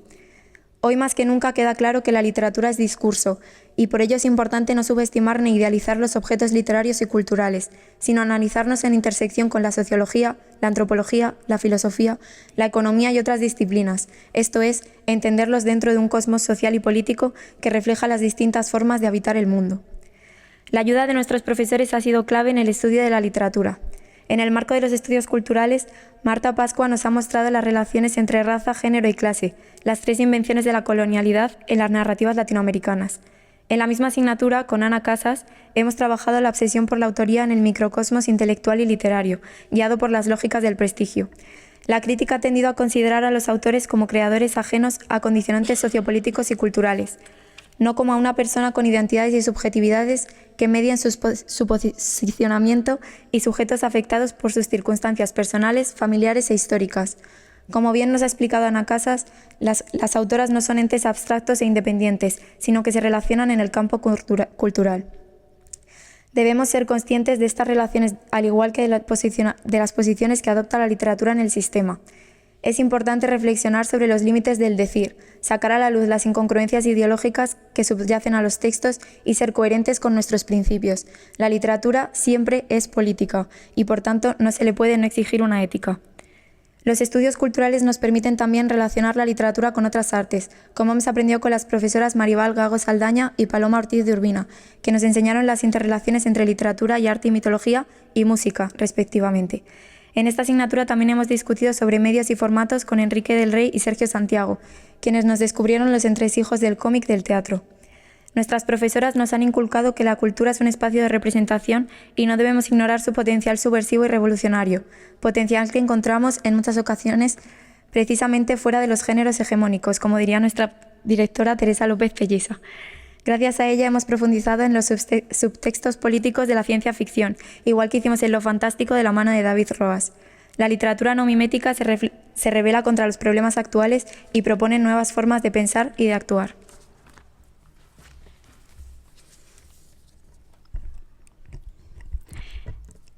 Hoy más que nunca queda claro que la literatura es discurso, y por ello es importante no subestimar ni idealizar los objetos literarios y culturales, sino analizarnos en intersección con la sociología, la antropología, la filosofía, la economía y otras disciplinas, esto es, entenderlos dentro de un cosmos social y político que refleja las distintas formas de habitar el mundo. La ayuda de nuestros profesores ha sido clave en el estudio de la literatura. En el marco de los estudios culturales, Marta Pascua nos ha mostrado las relaciones entre raza, género y clase, las tres invenciones de la colonialidad en las narrativas latinoamericanas. En la misma asignatura, con Ana Casas, hemos trabajado la obsesión por la autoría en el microcosmos intelectual y literario, guiado por las lógicas del prestigio. La crítica ha tendido a considerar a los autores como creadores ajenos a condicionantes sociopolíticos y culturales, no como a una persona con identidades y subjetividades que median su posicionamiento y sujetos afectados por sus circunstancias personales, familiares e históricas. Como bien nos ha explicado Ana Casas, las autoras no son entes abstractos e independientes, sino que se relacionan en el campo cultural. Debemos ser conscientes de estas relaciones, al igual que de las posiciones que adopta la literatura en el sistema. Es importante reflexionar sobre los límites del decir, sacar a la luz las incongruencias ideológicas que subyacen a los textos y ser coherentes con nuestros principios. La literatura siempre es política y, por tanto, no se le puede no exigir una ética. Los estudios culturales nos permiten también relacionar la literatura con otras artes, como hemos aprendido con las profesoras Maribal Gago Saldaña y Paloma Ortiz de Urbina, que nos enseñaron las interrelaciones entre literatura y arte y mitología y música, respectivamente. En esta asignatura también hemos discutido sobre medios y formatos con Enrique del Rey y Sergio Santiago, quienes nos descubrieron los entresijos del cómic del teatro. Nuestras profesoras nos han inculcado que la cultura es un espacio de representación y no debemos ignorar su potencial subversivo y revolucionario, potencial que encontramos en muchas ocasiones precisamente fuera de los géneros hegemónicos, como diría nuestra directora Teresa López Pelliza. Gracias a ella hemos profundizado en los subtextos políticos de la ciencia ficción, igual que hicimos en Lo fantástico de la mano de David Roas. La literatura no mimética se revela contra los problemas actuales y propone nuevas formas de pensar y de actuar.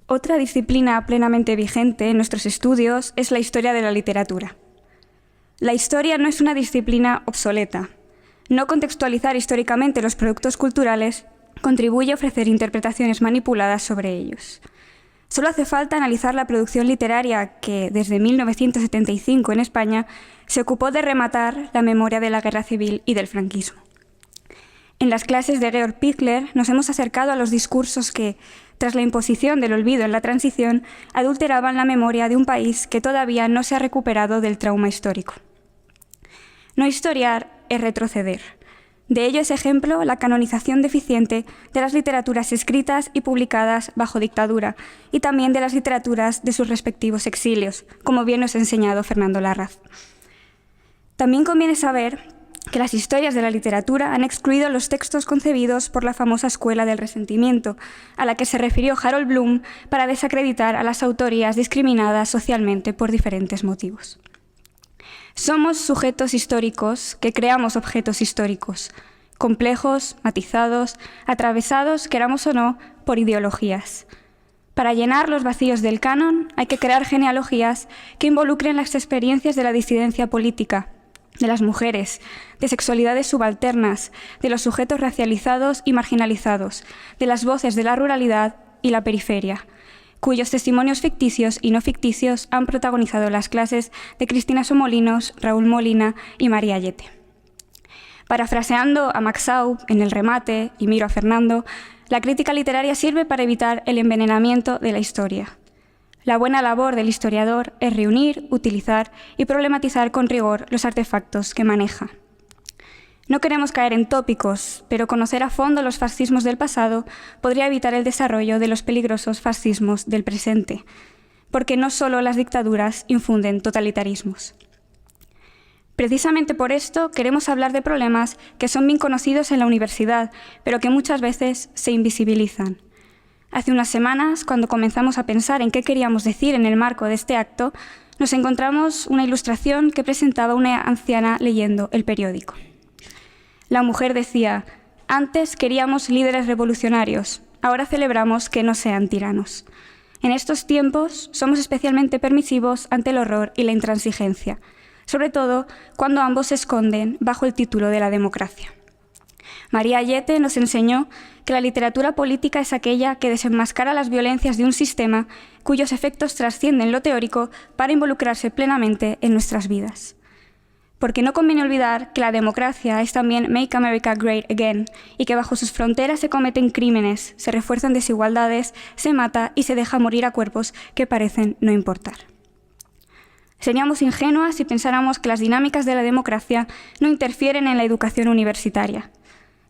Otra disciplina plenamente vigente en nuestros estudios es la historia de la literatura. La historia no es una disciplina obsoleta. No contextualizar históricamente los productos culturales contribuye a ofrecer interpretaciones manipuladas sobre ellos. Solo hace falta analizar la producción literaria que, desde 1975 en España, se ocupó de rematar la memoria de la Guerra Civil y del franquismo. En las clases de Georg Pichler nos hemos acercado a los discursos que, tras la imposición del olvido en la transición, adulteraban la memoria de un país que todavía no se ha recuperado del trauma histórico. No historiar es retroceder. De ello es ejemplo la canonización deficiente de las literaturas escritas y publicadas bajo dictadura y también de las literaturas de sus respectivos exilios, como bien nos ha enseñado Fernando Larraz. También conviene saber que las historias de la literatura han excluido los textos concebidos por la famosa escuela del resentimiento, a la que se refirió Harold Bloom para desacreditar a las autorías discriminadas socialmente por diferentes motivos. Somos sujetos históricos que creamos objetos históricos, complejos, matizados, atravesados, queramos o no, por ideologías. Para llenar los vacíos del canon hay que crear genealogías que involucren las experiencias de la disidencia política, de las mujeres, de sexualidades subalternas, de los sujetos racializados y marginalizados, de las voces de la ruralidad y la periferia. cuyos testimonios ficticios y no ficticios han protagonizado las clases de Cristina Somolinos, Raúl Molina y María Ayete. Parafraseando a Max Aub en el remate, y miro a Fernando, la crítica literaria sirve para evitar el envenenamiento de la historia. La buena labor del historiador es reunir, utilizar y problematizar con rigor los artefactos que maneja. No queremos caer en tópicos, pero conocer a fondo los fascismos del pasado podría evitar el desarrollo de los peligrosos fascismos del presente, porque no solo las dictaduras infunden totalitarismos. Precisamente por esto queremos hablar de problemas que son bien conocidos en la universidad, pero que muchas veces se invisibilizan. Hace unas semanas, cuando comenzamos a pensar en qué queríamos decir en el marco de este acto, nos encontramos una ilustración que presentaba una anciana leyendo el periódico. La mujer decía: antes queríamos líderes revolucionarios, ahora celebramos que no sean tiranos. En estos tiempos somos especialmente permisivos ante el horror y la intransigencia, sobre todo cuando ambos se esconden bajo el título de la democracia. María Ayete nos enseñó que la literatura política es aquella que desenmascara las violencias de un sistema cuyos efectos trascienden lo teórico para involucrarse plenamente en nuestras vidas. Porque no conviene olvidar que la democracia es también Make America Great Again y que bajo sus fronteras se cometen crímenes, se refuerzan desigualdades, se mata y se deja morir a cuerpos que parecen no importar. Seríamos ingenuas si pensáramos que las dinámicas de la democracia no interfieren en la educación universitaria.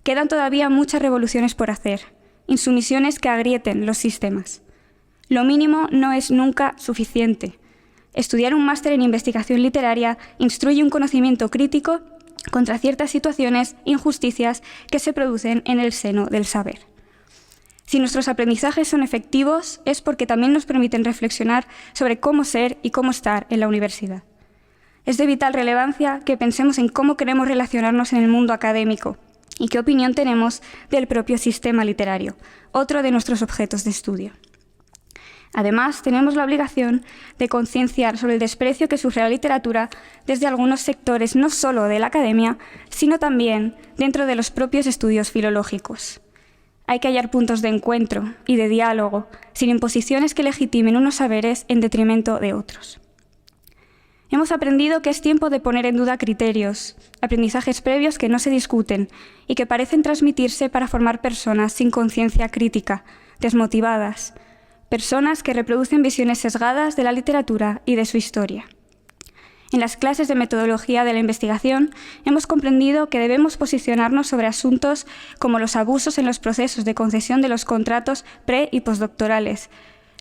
Quedan todavía muchas revoluciones por hacer, insumisiones que agrieten los sistemas. Lo mínimo no es nunca suficiente. Estudiar un máster en investigación literaria instruye un conocimiento crítico contra ciertas situaciones, injusticias que se producen en el seno del saber. Si nuestros aprendizajes son efectivos, es porque también nos permiten reflexionar sobre cómo ser y cómo estar en la universidad. Es de vital relevancia que pensemos en cómo queremos relacionarnos en el mundo académico y qué opinión tenemos del propio sistema literario, otro de nuestros objetos de estudio. Además, tenemos la obligación de concienciar sobre el desprecio que sufre la literatura desde algunos sectores no solo de la academia, sino también dentro de los propios estudios filológicos. Hay que hallar puntos de encuentro y de diálogo, sin imposiciones que legitimen unos saberes en detrimento de otros. Hemos aprendido que es tiempo de poner en duda criterios, aprendizajes previos que no se discuten y que parecen transmitirse para formar personas sin conciencia crítica, desmotivadas, personas que reproducen visiones sesgadas de la literatura y de su historia. En las clases de metodología de la investigación hemos comprendido que debemos posicionarnos sobre asuntos como los abusos en los procesos de concesión de los contratos pre- y postdoctorales,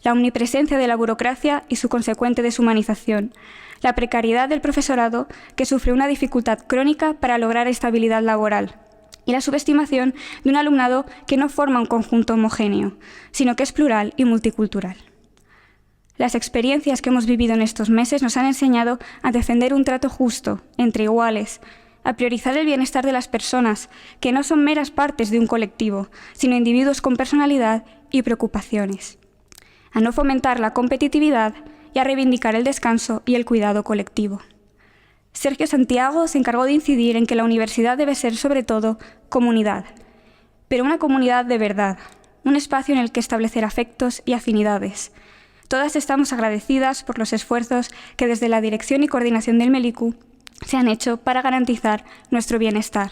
la omnipresencia de la burocracia y su consecuente deshumanización, la precariedad del profesorado que sufre una dificultad crónica para lograr estabilidad laboral y la subestimación de un alumnado que no forma un conjunto homogéneo, sino que es plural y multicultural. Las experiencias que hemos vivido en estos meses nos han enseñado a defender un trato justo, entre iguales, a priorizar el bienestar de las personas, que no son meras partes de un colectivo, sino individuos con personalidad y preocupaciones, a no fomentar la competitividad y a reivindicar el descanso y el cuidado colectivo. Sergio Santiago se encargó de incidir en que la universidad debe ser, sobre todo, comunidad, pero una comunidad de verdad, un espacio en el que establecer afectos y afinidades. Todas estamos agradecidas por los esfuerzos que desde la dirección y coordinación del Melicu se han hecho para garantizar nuestro bienestar.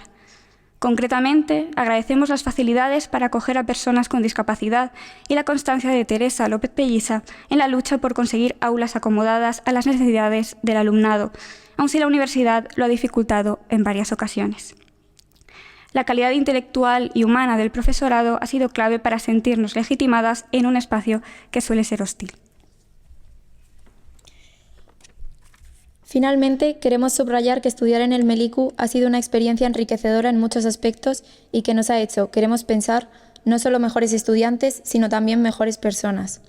Concretamente, agradecemos las facilidades para acoger a personas con discapacidad y la constancia de Teresa López Pelliza en la lucha por conseguir aulas acomodadas a las necesidades del alumnado, aun si la universidad lo ha dificultado en varias ocasiones. La calidad intelectual y humana del profesorado ha sido clave para sentirnos legitimadas en un espacio que suele ser hostil. Finalmente, queremos subrayar que estudiar en el Melicu ha sido una experiencia enriquecedora en muchos aspectos y que nos ha hecho, queremos pensar, no solo mejores estudiantes, sino también mejores personas.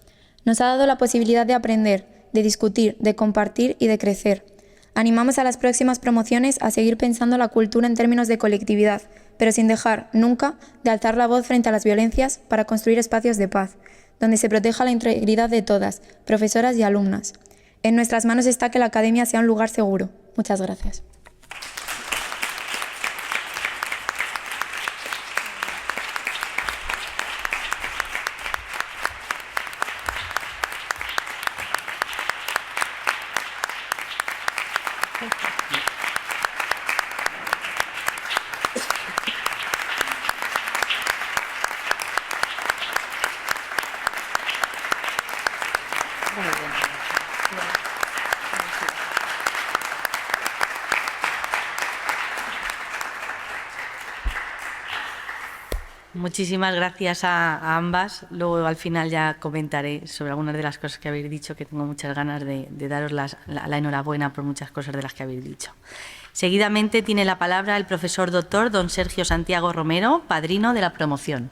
Nos ha dado la posibilidad de aprender, de discutir, de compartir y de crecer. Animamos a las próximas promociones a seguir pensando la cultura en términos de colectividad, pero sin dejar, nunca, de alzar la voz frente a las violencias para construir espacios de paz, donde se proteja la integridad de todas, profesoras y alumnas. En nuestras manos está que la academia sea un lugar seguro. Muchas gracias. Muchísimas gracias a ambas. Luego al final ya comentaré sobre algunas de las cosas que habéis dicho, que tengo muchas ganas de daros la enhorabuena por muchas cosas de las que habéis dicho. Seguidamente tiene la palabra el profesor doctor don Sergio Santiago Romero, padrino de la promoción.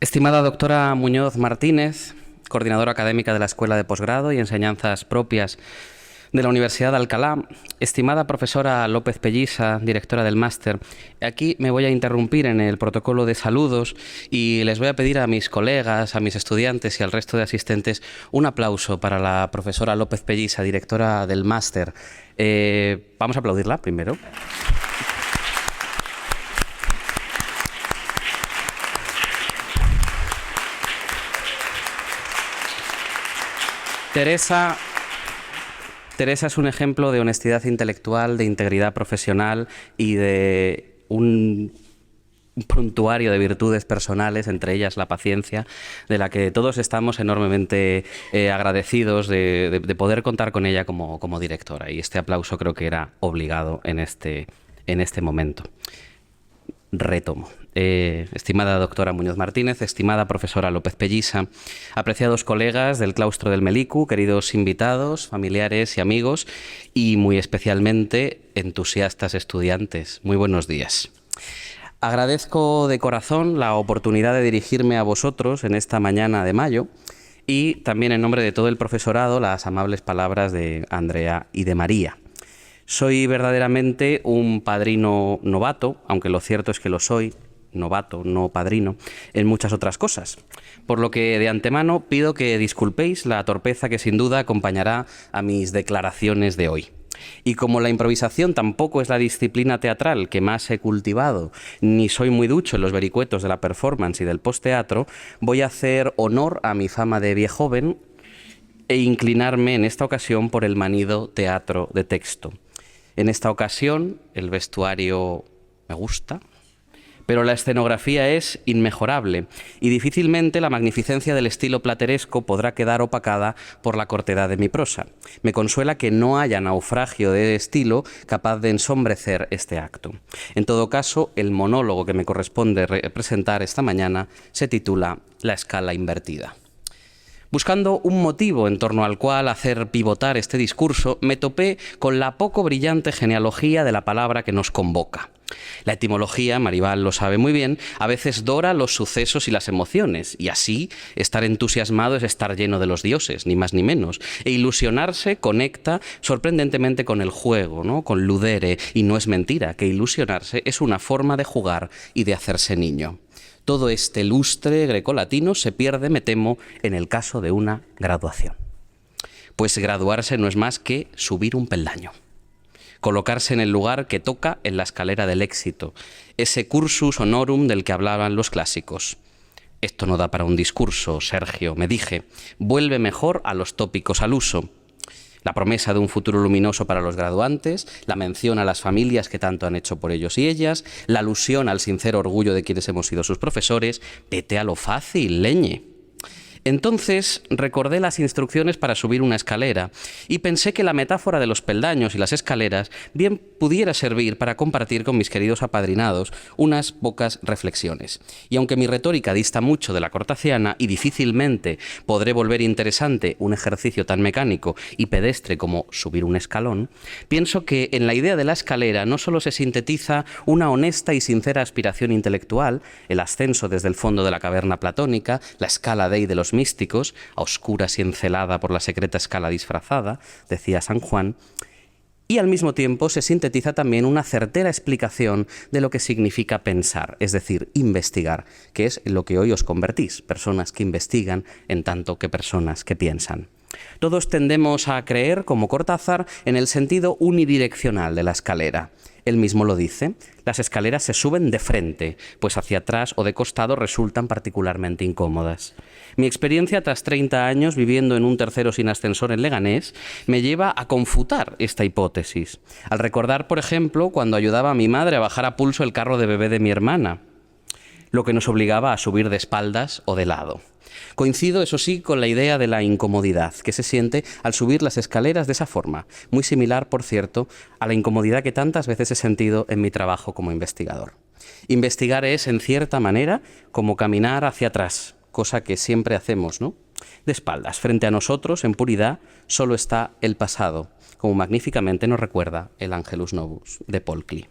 Estimada doctora Muñoz Martínez, coordinadora académica de la Escuela de Posgrado y Enseñanzas Propias de la Universidad de Alcalá, estimada profesora López Pelliza, directora del máster, aquí me voy a interrumpir en el protocolo de saludos y les voy a pedir a mis colegas, a mis estudiantes y al resto de asistentes un aplauso para la profesora López Pelliza, directora del máster. Vamos a aplaudirla primero. Teresa es un ejemplo de honestidad intelectual, de integridad profesional y de un prontuario de virtudes personales, entre ellas la paciencia, de la que todos estamos enormemente agradecidos de poder contar con ella como directora. Y este aplauso creo que era obligado en este momento. Retomo. Estimada doctora Muñoz Martínez, estimada profesora López Pelliza, apreciados colegas del claustro del Melicu, queridos invitados, familiares y amigos, y muy especialmente entusiastas estudiantes, muy buenos días. Agradezco de corazón la oportunidad de dirigirme a vosotros en esta mañana de mayo y también en nombre de todo el profesorado las amables palabras de Andrea y de María. Soy verdaderamente un padrino novato, aunque lo cierto es que lo soy, novato, no padrino, en muchas otras cosas. Por lo que de antemano pido que disculpéis la torpeza que sin duda acompañará a mis declaraciones de hoy. Y como la improvisación tampoco es la disciplina teatral que más he cultivado, ni soy muy ducho en los vericuetos de la performance y del postteatro, voy a hacer honor a mi fama de viejoven e inclinarme en esta ocasión por el manido teatro de texto. En esta ocasión el vestuario me gusta, pero la escenografía es inmejorable y difícilmente la magnificencia del estilo plateresco podrá quedar opacada por la cortedad de mi prosa. Me consuela que no haya naufragio de estilo capaz de ensombrecer este acto. En todo caso, el monólogo que me corresponde presentar esta mañana se titula La escala invertida. Buscando un motivo en torno al cual hacer pivotar este discurso, me topé con la poco brillante genealogía de la palabra que nos convoca. La etimología, Maribal lo sabe muy bien, a veces dora los sucesos y las emociones, y así estar entusiasmado es estar lleno de los dioses, ni más ni menos, e ilusionarse conecta sorprendentemente con el juego, ¿no? Con ludere, y no es mentira que ilusionarse es una forma de jugar y de hacerse niño. Todo este lustre grecolatino se pierde, me temo, en el caso de una graduación. Pues graduarse no es más que subir un peldaño, colocarse en el lugar que toca en la escalera del éxito, ese cursus honorum del que hablaban los clásicos. Esto no da para un discurso, Sergio, me dije, vuelve mejor a los tópicos al uso. La promesa de un futuro luminoso para los graduantes, la mención a las familias que tanto han hecho por ellos y ellas, la alusión al sincero orgullo de quienes hemos sido sus profesores. Vete a lo fácil, leñe. Entonces recordé las instrucciones para subir una escalera y pensé que la metáfora de los peldaños y las escaleras bien pudiera servir para compartir con mis queridos apadrinados unas pocas reflexiones. Y aunque mi retórica dista mucho de la cortaciana y difícilmente podré volver interesante un ejercicio tan mecánico y pedestre como subir un escalón, pienso que en la idea de la escalera no solo se sintetiza una honesta y sincera aspiración intelectual, el ascenso desde el fondo de la caverna platónica, la escala Dei de los místicos, a oscuras y encelada por la secreta escala disfrazada, decía San Juan, y al mismo tiempo se sintetiza también una certera explicación de lo que significa pensar, es decir, investigar, que es en lo que hoy os convertís, personas que investigan en tanto que personas que piensan. Todos tendemos a creer, como Cortázar, en el sentido unidireccional de la escalera. Él mismo lo dice, las escaleras se suben de frente, pues hacia atrás o de costado resultan particularmente incómodas. Mi experiencia tras 30 años viviendo en un tercero sin ascensor en Leganés me lleva a confutar esta hipótesis. Al recordar, por ejemplo, cuando ayudaba a mi madre a bajar a pulso el carro de bebé de mi hermana, lo que nos obligaba a subir de espaldas o de lado. Coincido, eso sí, con la idea de la incomodidad que se siente al subir las escaleras de esa forma, muy similar, por cierto, a la incomodidad que tantas veces he sentido en mi trabajo como investigador. Investigar es, en cierta manera, como caminar hacia atrás, cosa que siempre hacemos, ¿no? De espaldas, frente a nosotros, en puridad, solo está el pasado, como magníficamente nos recuerda el Angelus Novus de Paul Klee.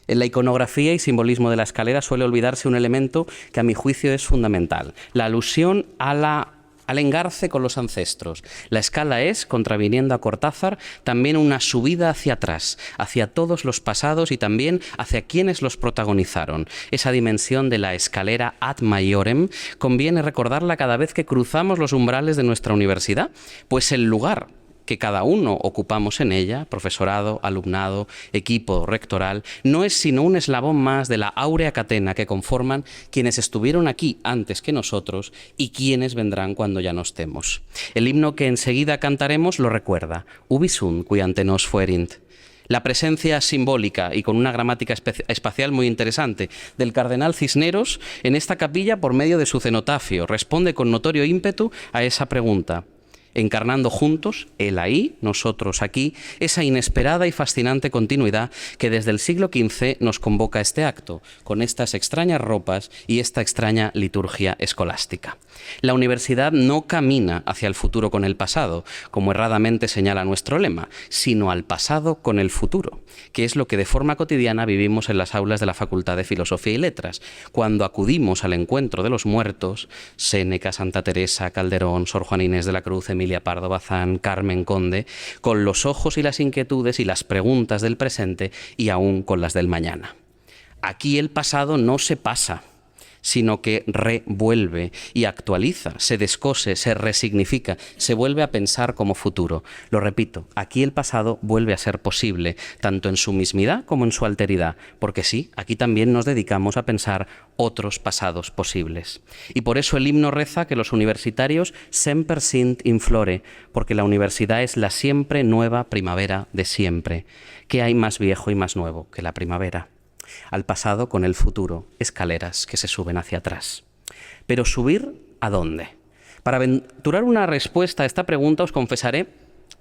En la iconografía y simbolismo de la escalera suele olvidarse un elemento que a mi juicio es fundamental, la alusión al engarce con los ancestros. La escala es, contraviniendo a Cortázar, también una subida hacia atrás, hacia todos los pasados y también hacia quienes los protagonizaron. Esa dimensión de la escalera ad maiorem conviene recordarla cada vez que cruzamos los umbrales de nuestra universidad, pues el lugar que cada uno ocupamos en ella, profesorado, alumnado, equipo rectoral, no es sino un eslabón más de la áurea catena que conforman quienes estuvieron aquí antes que nosotros y quienes vendrán cuando ya no estemos. El himno que enseguida cantaremos lo recuerda, Ubi sunt qui ante nos fuerint. La presencia simbólica y con una gramática espacial muy interesante del cardenal Cisneros en esta capilla por medio de su cenotafio responde con notorio ímpetu a esa pregunta, encarnando juntos, él ahí, nosotros aquí, esa inesperada y fascinante continuidad que desde el siglo XV nos convoca a este acto, con estas extrañas ropas y esta extraña liturgia escolástica. La universidad no camina hacia el futuro con el pasado, como erradamente señala nuestro lema, sino al pasado con el futuro, que es lo que de forma cotidiana vivimos en las aulas de la Facultad de Filosofía y Letras, cuando acudimos al encuentro de los muertos, Séneca, Santa Teresa, Calderón, Sor Juana Inés de la Cruz, Emilia Pardo Bazán, Carmen Conde, con los ojos y las inquietudes y las preguntas del presente y aún con las del mañana. Aquí el pasado no se pasa, sino que revuelve y actualiza, se descose, se resignifica, se vuelve a pensar como futuro. Lo repito, aquí el pasado vuelve a ser posible, tanto en su mismidad como en su alteridad, porque sí, aquí también nos dedicamos a pensar otros pasados posibles. Y por eso el himno reza que los universitarios semper sint in flore, porque la universidad es la siempre nueva primavera de siempre. ¿Qué hay más viejo y más nuevo que la primavera? Al pasado con el futuro, escaleras que se suben hacia atrás. Pero ¿subir a dónde? Para aventurar una respuesta a esta pregunta os confesaré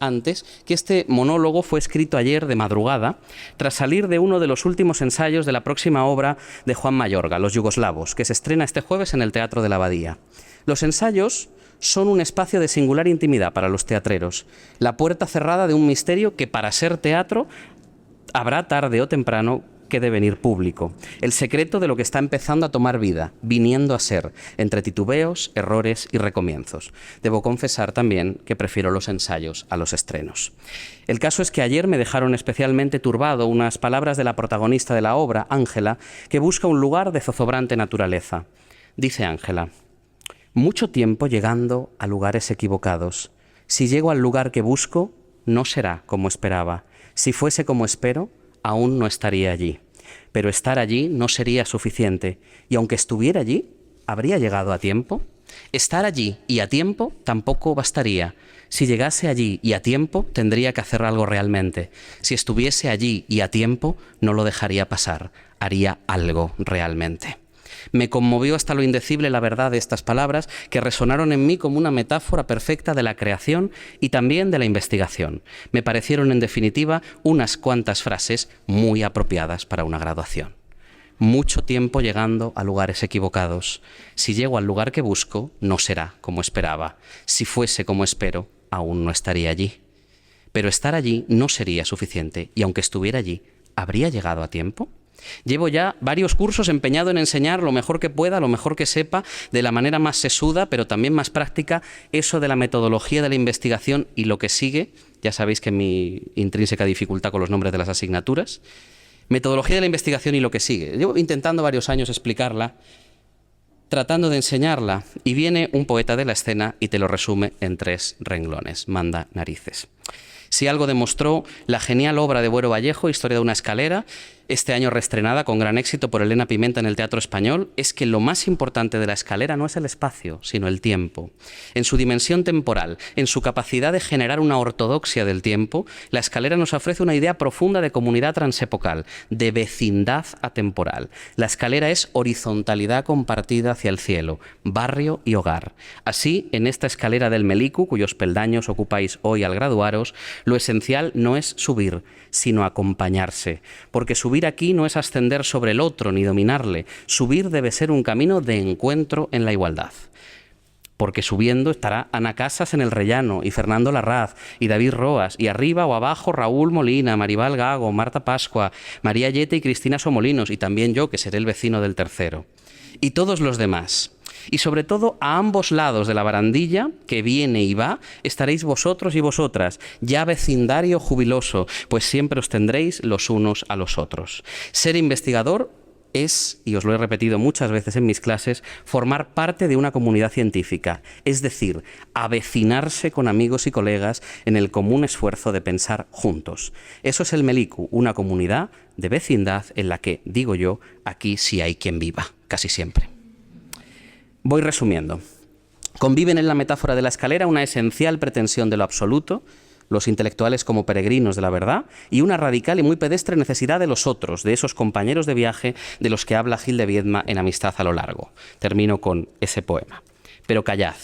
antes que este monólogo fue escrito ayer de madrugada tras salir de uno de los últimos ensayos de la próxima obra de Juan Mayorga, Los Yugoslavos, que se estrena este jueves en el Teatro de la Abadía. Los ensayos son un espacio de singular intimidad para los teatreros, la puerta cerrada de un misterio que para ser teatro habrá tarde o temprano que devenir público, el secreto de lo que está empezando a tomar vida, viniendo a ser, entre titubeos, errores y recomienzos. Debo confesar también que prefiero los ensayos a los estrenos. El caso es que ayer me dejaron especialmente turbado unas palabras de la protagonista de la obra, Ángela, que busca un lugar de zozobrante naturaleza. Dice Ángela: mucho tiempo llegando a lugares equivocados. Si llego al lugar que busco, no será como esperaba. Si fuese como espero, aún no estaría allí. Pero estar allí no sería suficiente, y aunque estuviera allí, ¿habría llegado a tiempo? Estar allí y a tiempo tampoco bastaría. Si llegase allí y a tiempo, tendría que hacer algo realmente. Si estuviese allí y a tiempo, no lo dejaría pasar, haría algo realmente. Me conmovió hasta lo indecible la verdad de estas palabras que resonaron en mí como una metáfora perfecta de la creación y también de la investigación. Me parecieron, en definitiva, unas cuantas frases muy apropiadas para una graduación. Mucho tiempo llegando a lugares equivocados. Si llego al lugar que busco, no será como esperaba. Si fuese como espero, aún no estaría allí. Pero estar allí no sería suficiente, y aunque estuviera allí, ¿habría llegado a tiempo? Llevo ya varios cursos empeñado en enseñar lo mejor que pueda, lo mejor que sepa, de la manera más sesuda, pero también más práctica, eso de la metodología de la investigación y lo que sigue. Ya sabéis que mi intrínseca dificultad con los nombres de las asignaturas. Metodología de la investigación y lo que sigue. Llevo intentando varios años explicarla, tratando de enseñarla, y viene un poeta de la escena y te lo resume en 3 renglones. Manda narices. Si algo demostró la genial obra de Buero Vallejo, Historia de una escalera, este año reestrenada con gran éxito por Elena Pimenta en el Teatro Español, es que lo más importante de la escalera no es el espacio, sino el tiempo. En su dimensión temporal, en su capacidad de generar una ortodoxia del tiempo, la escalera nos ofrece una idea profunda de comunidad transepocal, de vecindad atemporal. La escalera es horizontalidad compartida hacia el cielo, barrio y hogar. Así, en esta escalera del Melicu, cuyos peldaños ocupáis hoy al graduaros, lo esencial no es subir, sino acompañarse, porque subir aquí no es ascender sobre el otro ni dominarle. Subir debe ser un camino de encuentro en la igualdad. Porque subiendo estará Ana Casas en el Rellano, y Fernando Larraz, y David Roas, y arriba o abajo Raúl Molina, Maribal Gago, Marta Pascua, María Yete y Cristina Somolinos, y también yo, que seré el vecino del tercero. Y todos los demás. Y sobre todo a ambos lados de la barandilla, que viene y va, estaréis vosotros y vosotras, ya vecindario jubiloso, pues siempre os tendréis los unos a los otros. Ser investigador es, y os lo he repetido muchas veces en mis clases, formar parte de una comunidad científica, es decir, avecinarse con amigos y colegas en el común esfuerzo de pensar juntos. Eso es el Melicu, una comunidad de vecindad en la que, digo yo, aquí sí hay quien viva, casi siempre. Voy resumiendo. Conviven en la metáfora de la escalera una esencial pretensión de lo absoluto, los intelectuales como peregrinos de la verdad, y una radical y muy pedestre necesidad de los otros, de esos compañeros de viaje de los que habla Gil de Viedma en Amistad a lo largo. Termino con ese poema. Pero callad,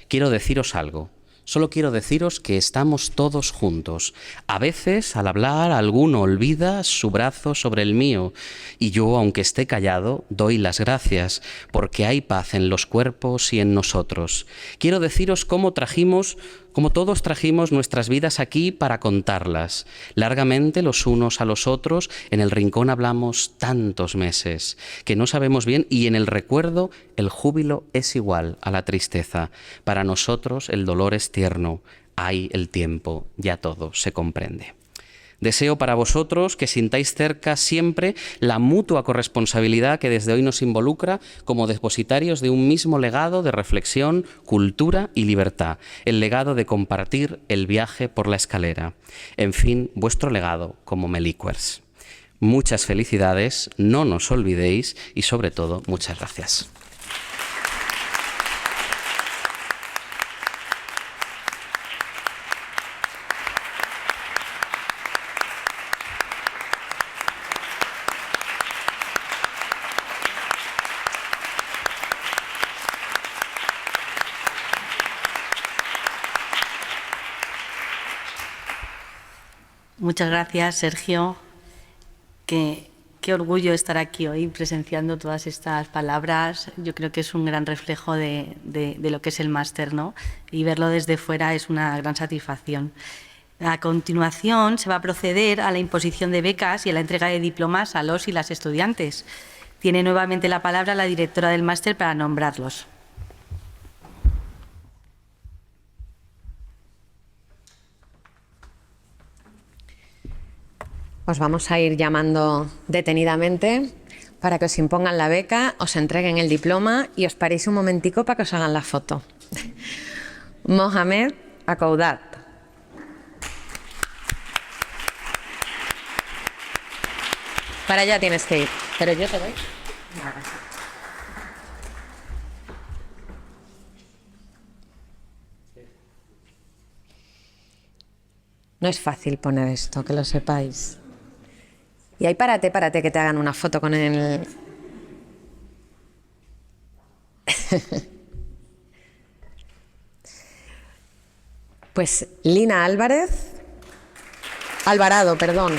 quiero deciros algo. Solo quiero deciros que estamos todos juntos. A veces, al hablar, alguno olvida su brazo sobre el mío, y yo, aunque esté callado, doy las gracias, porque hay paz en los cuerpos y en nosotros. Quiero deciros cómo todos trajimos nuestras vidas aquí para contarlas. Largamente los unos a los otros, en el rincón hablamos tantos meses, que no sabemos bien, y en el recuerdo el júbilo es igual a la tristeza. Para nosotros el dolor es tierno, hay el tiempo, ya todo se comprende. Deseo para vosotros que sintáis cerca siempre la mutua corresponsabilidad que desde hoy nos involucra como depositarios de un mismo legado de reflexión, cultura y libertad, el legado de compartir el viaje por la escalera. En fin, vuestro legado como Melicuers. Muchas felicidades, no nos olvidéis y sobre todo, muchas gracias. Muchas gracias, Sergio. Qué orgullo estar aquí hoy presenciando todas estas palabras. Yo creo que es un gran reflejo de lo que es el máster, ¿no? Y verlo desde fuera es una gran satisfacción. A continuación se va a proceder a la imposición de becas y a la entrega de diplomas a los y las estudiantes. Tiene nuevamente la palabra la directora del máster para nombrarlos. Os vamos a ir llamando detenidamente para que os impongan la beca, os entreguen el diploma y os paréis un momentico para que os hagan la foto. Mohamed Akoudat. Para allá tienes que ir, pero yo te doy. No es fácil poner esto, que lo sepáis. Y ahí párate, que te hagan una foto con el... Pues Lina Alvarado, perdón.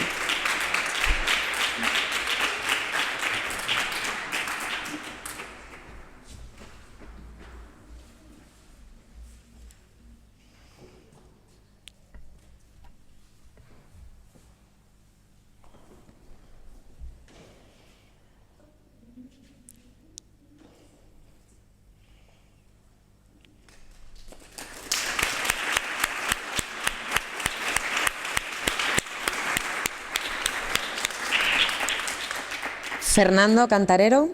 Fernando Cantarero.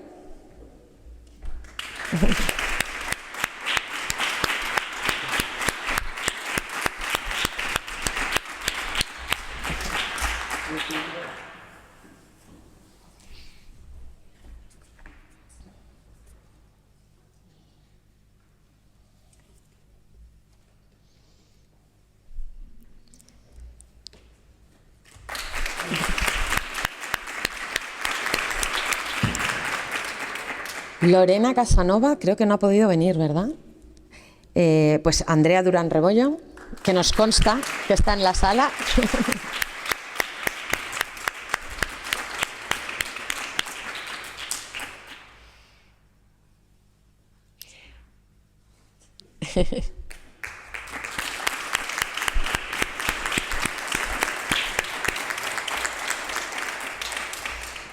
Lorena Casanova creo que no ha podido venir, ¿verdad? Pues Andrea Durán Rebollo, que nos consta que está en la sala.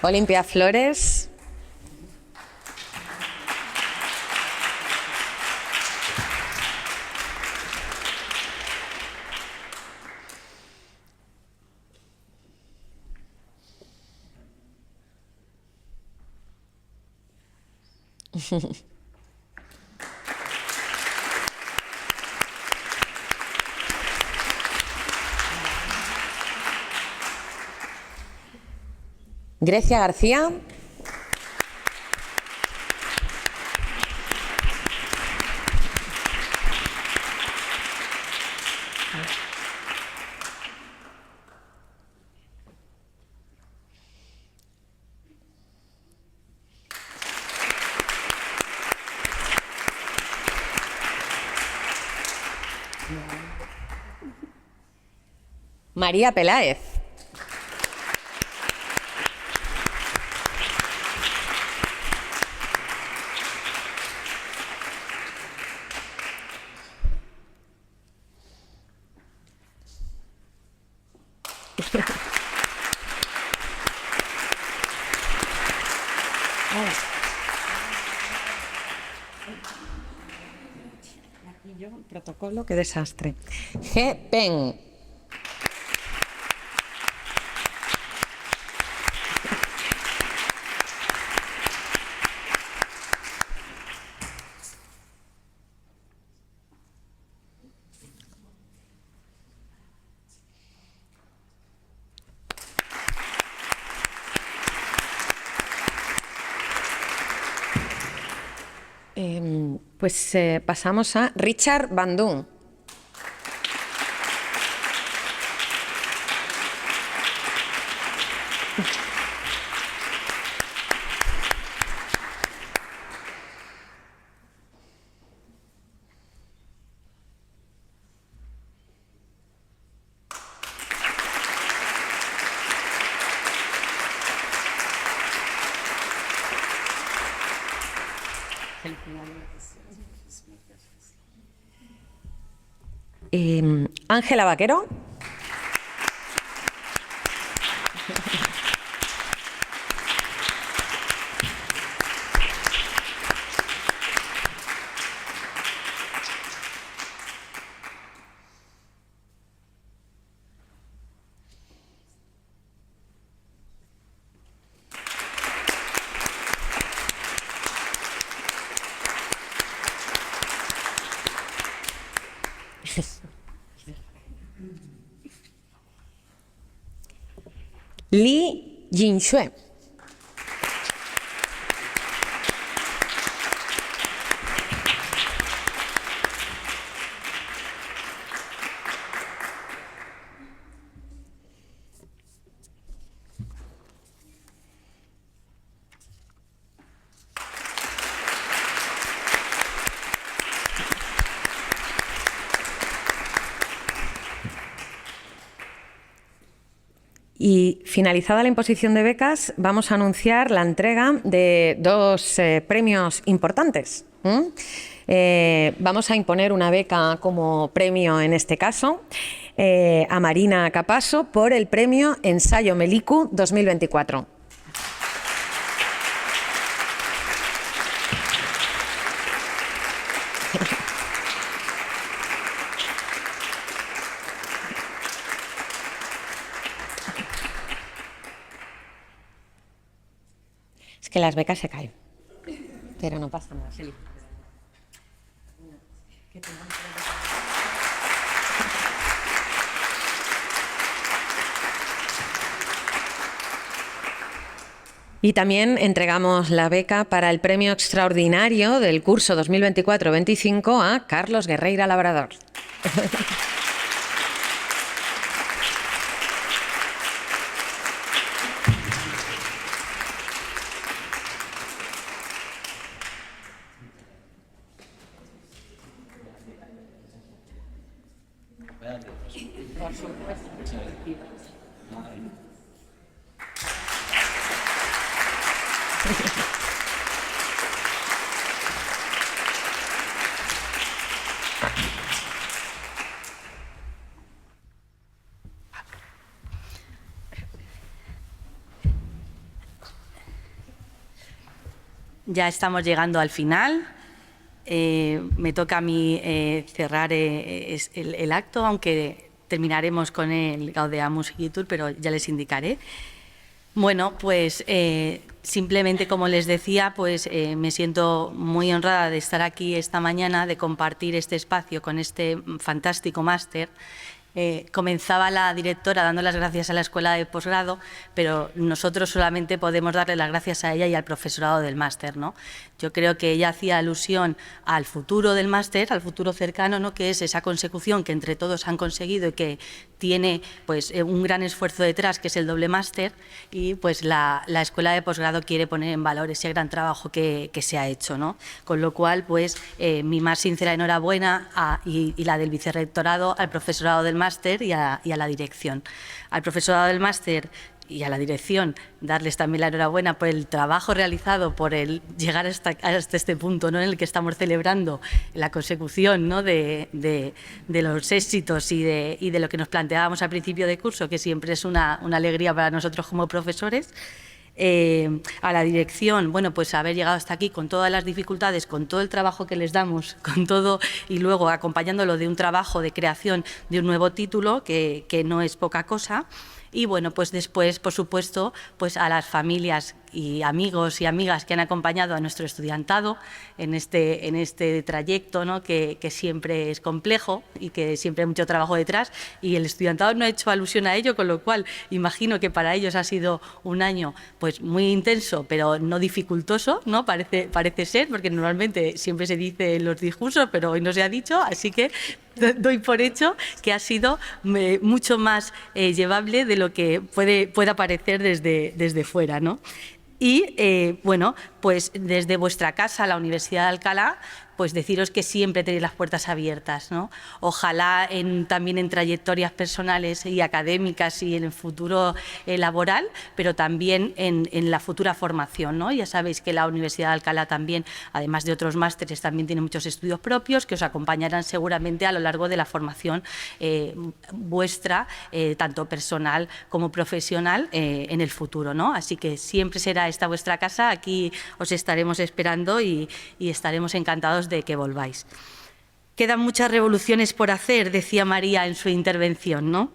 Olimpia Flores. Grecia García. María Peláez. Protocolo, qué desastre. G. Pen. Pues pasamos a Richard Bandún. Ángela Vaquero. Li Jinxue. Y finalizada la imposición de becas, vamos a anunciar la entrega de dos premios importantes. Vamos a imponer una beca como premio, en este caso, a Marina Capasso por el premio Ensayo Meliku 2024. Es que las becas se caen. pero no pasa nada. Feliz. Y también entregamos la beca para el premio extraordinario del curso 2024-25 a Carlos Guerreira Labrador. Ya estamos llegando al final. Me toca a mí cerrar el acto, aunque terminaremos con el Gaudeamus Igitur, pero ya les indicaré. Bueno, pues simplemente, como les decía, pues me siento muy honrada de estar aquí esta mañana, de compartir este espacio con este fantástico máster. Comenzaba la directora dando las gracias a la Escuela de Posgrado, pero nosotros solamente podemos darle las gracias a ella y al profesorado del máster, ¿no? Yo creo que ella hacía alusión al futuro del máster, al futuro cercano, ¿no? Que es esa consecución que entre todos han conseguido y que tiene pues un gran esfuerzo detrás, que es el doble máster, y pues la Escuela de Posgrado quiere poner en valor ese gran trabajo que se ha hecho, ¿no? Con lo cual, pues mi más sincera enhorabuena y la del vicerrectorado al profesorado del máster y a la dirección. Al profesorado del máster y a la dirección, darles también la enhorabuena por el trabajo realizado, por el llegar hasta este punto, ¿no? En el que estamos celebrando la consecución, ¿no? de los éxitos y de lo que nos planteábamos al principio de curso, que siempre es una alegría para nosotros como profesores. A la dirección, bueno, pues haber llegado hasta aquí con todas las dificultades, con todo el trabajo que les damos, con todo, y luego acompañándolo de un trabajo de creación de un nuevo título, que no es poca cosa. Y bueno, pues después, por supuesto, pues a las familias y amigos y amigas que han acompañado a nuestro estudiantado en este trayecto, ¿no? que siempre es complejo y que siempre hay mucho trabajo detrás, y el estudiantado no ha hecho alusión a ello, con lo cual imagino que para ellos ha sido un año pues muy intenso, pero no dificultoso, ¿no? Parece ser, porque normalmente siempre se dice en los discursos, pero hoy no se ha dicho, así que doy por hecho que ha sido mucho más llevable de lo que pueda parecer desde fuera, ¿no? Y, bueno, pues desde vuestra casa, la Universidad de Alcalá, pues deciros que siempre tenéis las puertas abiertas, ¿no? Ojalá también en trayectorias personales y académicas y en el futuro laboral, pero también en la futura formación, ¿no? Ya sabéis que la Universidad de Alcalá también, además de otros másteres, también tiene muchos estudios propios que os acompañarán seguramente a lo largo de la formación vuestra, tanto personal como profesional, en el futuro, ¿no? Así que siempre será esta vuestra casa, aquí os estaremos esperando y estaremos encantados de que volváis. Quedan muchas revoluciones por hacer, decía María en su intervención, ¿no?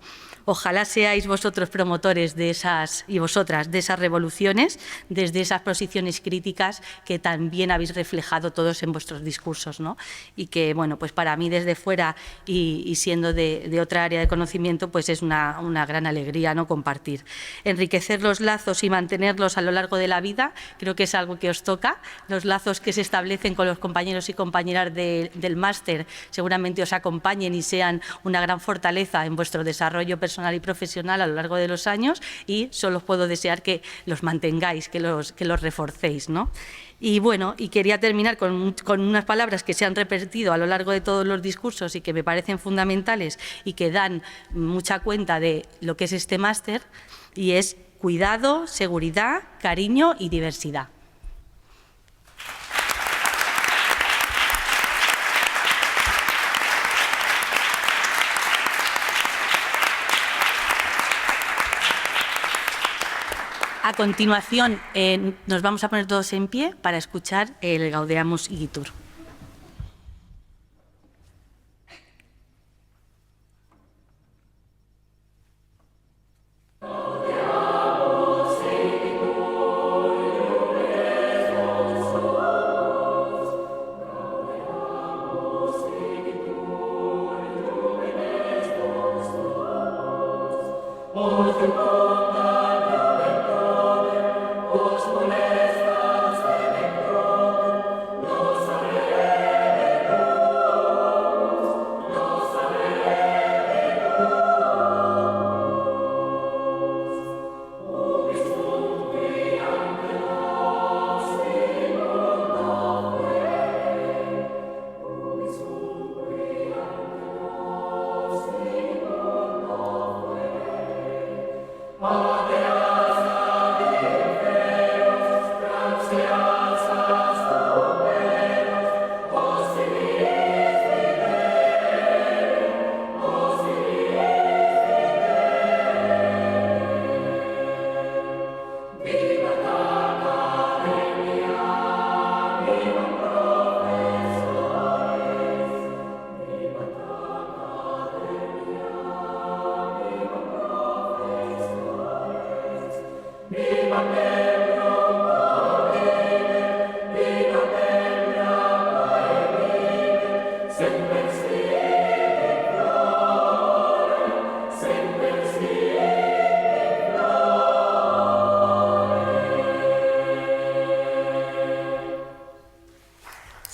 Ojalá seáis vosotros promotores de esas, y vosotras, de esas revoluciones, desde esas posiciones críticas que también habéis reflejado todos en vuestros discursos, ¿no? Y que, bueno, pues para mí desde fuera y siendo de otra área de conocimiento, pues es una gran alegría, ¿no? Compartir. Enriquecer los lazos y mantenerlos a lo largo de la vida, creo que es algo que os toca. Los lazos que se establecen con los compañeros y compañeras del máster seguramente os acompañen y sean una gran fortaleza en vuestro desarrollo personal y profesional a lo largo de los años, y solo os puedo desear que los mantengáis, que los reforcéis, ¿no? Y bueno, y quería terminar con unas palabras que se han repetido a lo largo de todos los discursos y que me parecen fundamentales y que dan mucha cuenta de lo que es este máster, y es cuidado, seguridad, cariño y diversidad. A continuación, nos vamos a poner todos en pie para escuchar el Gaudeamus Igitur.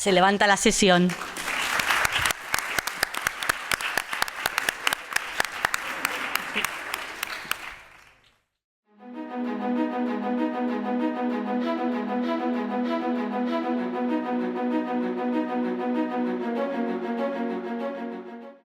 Se levanta la sesión.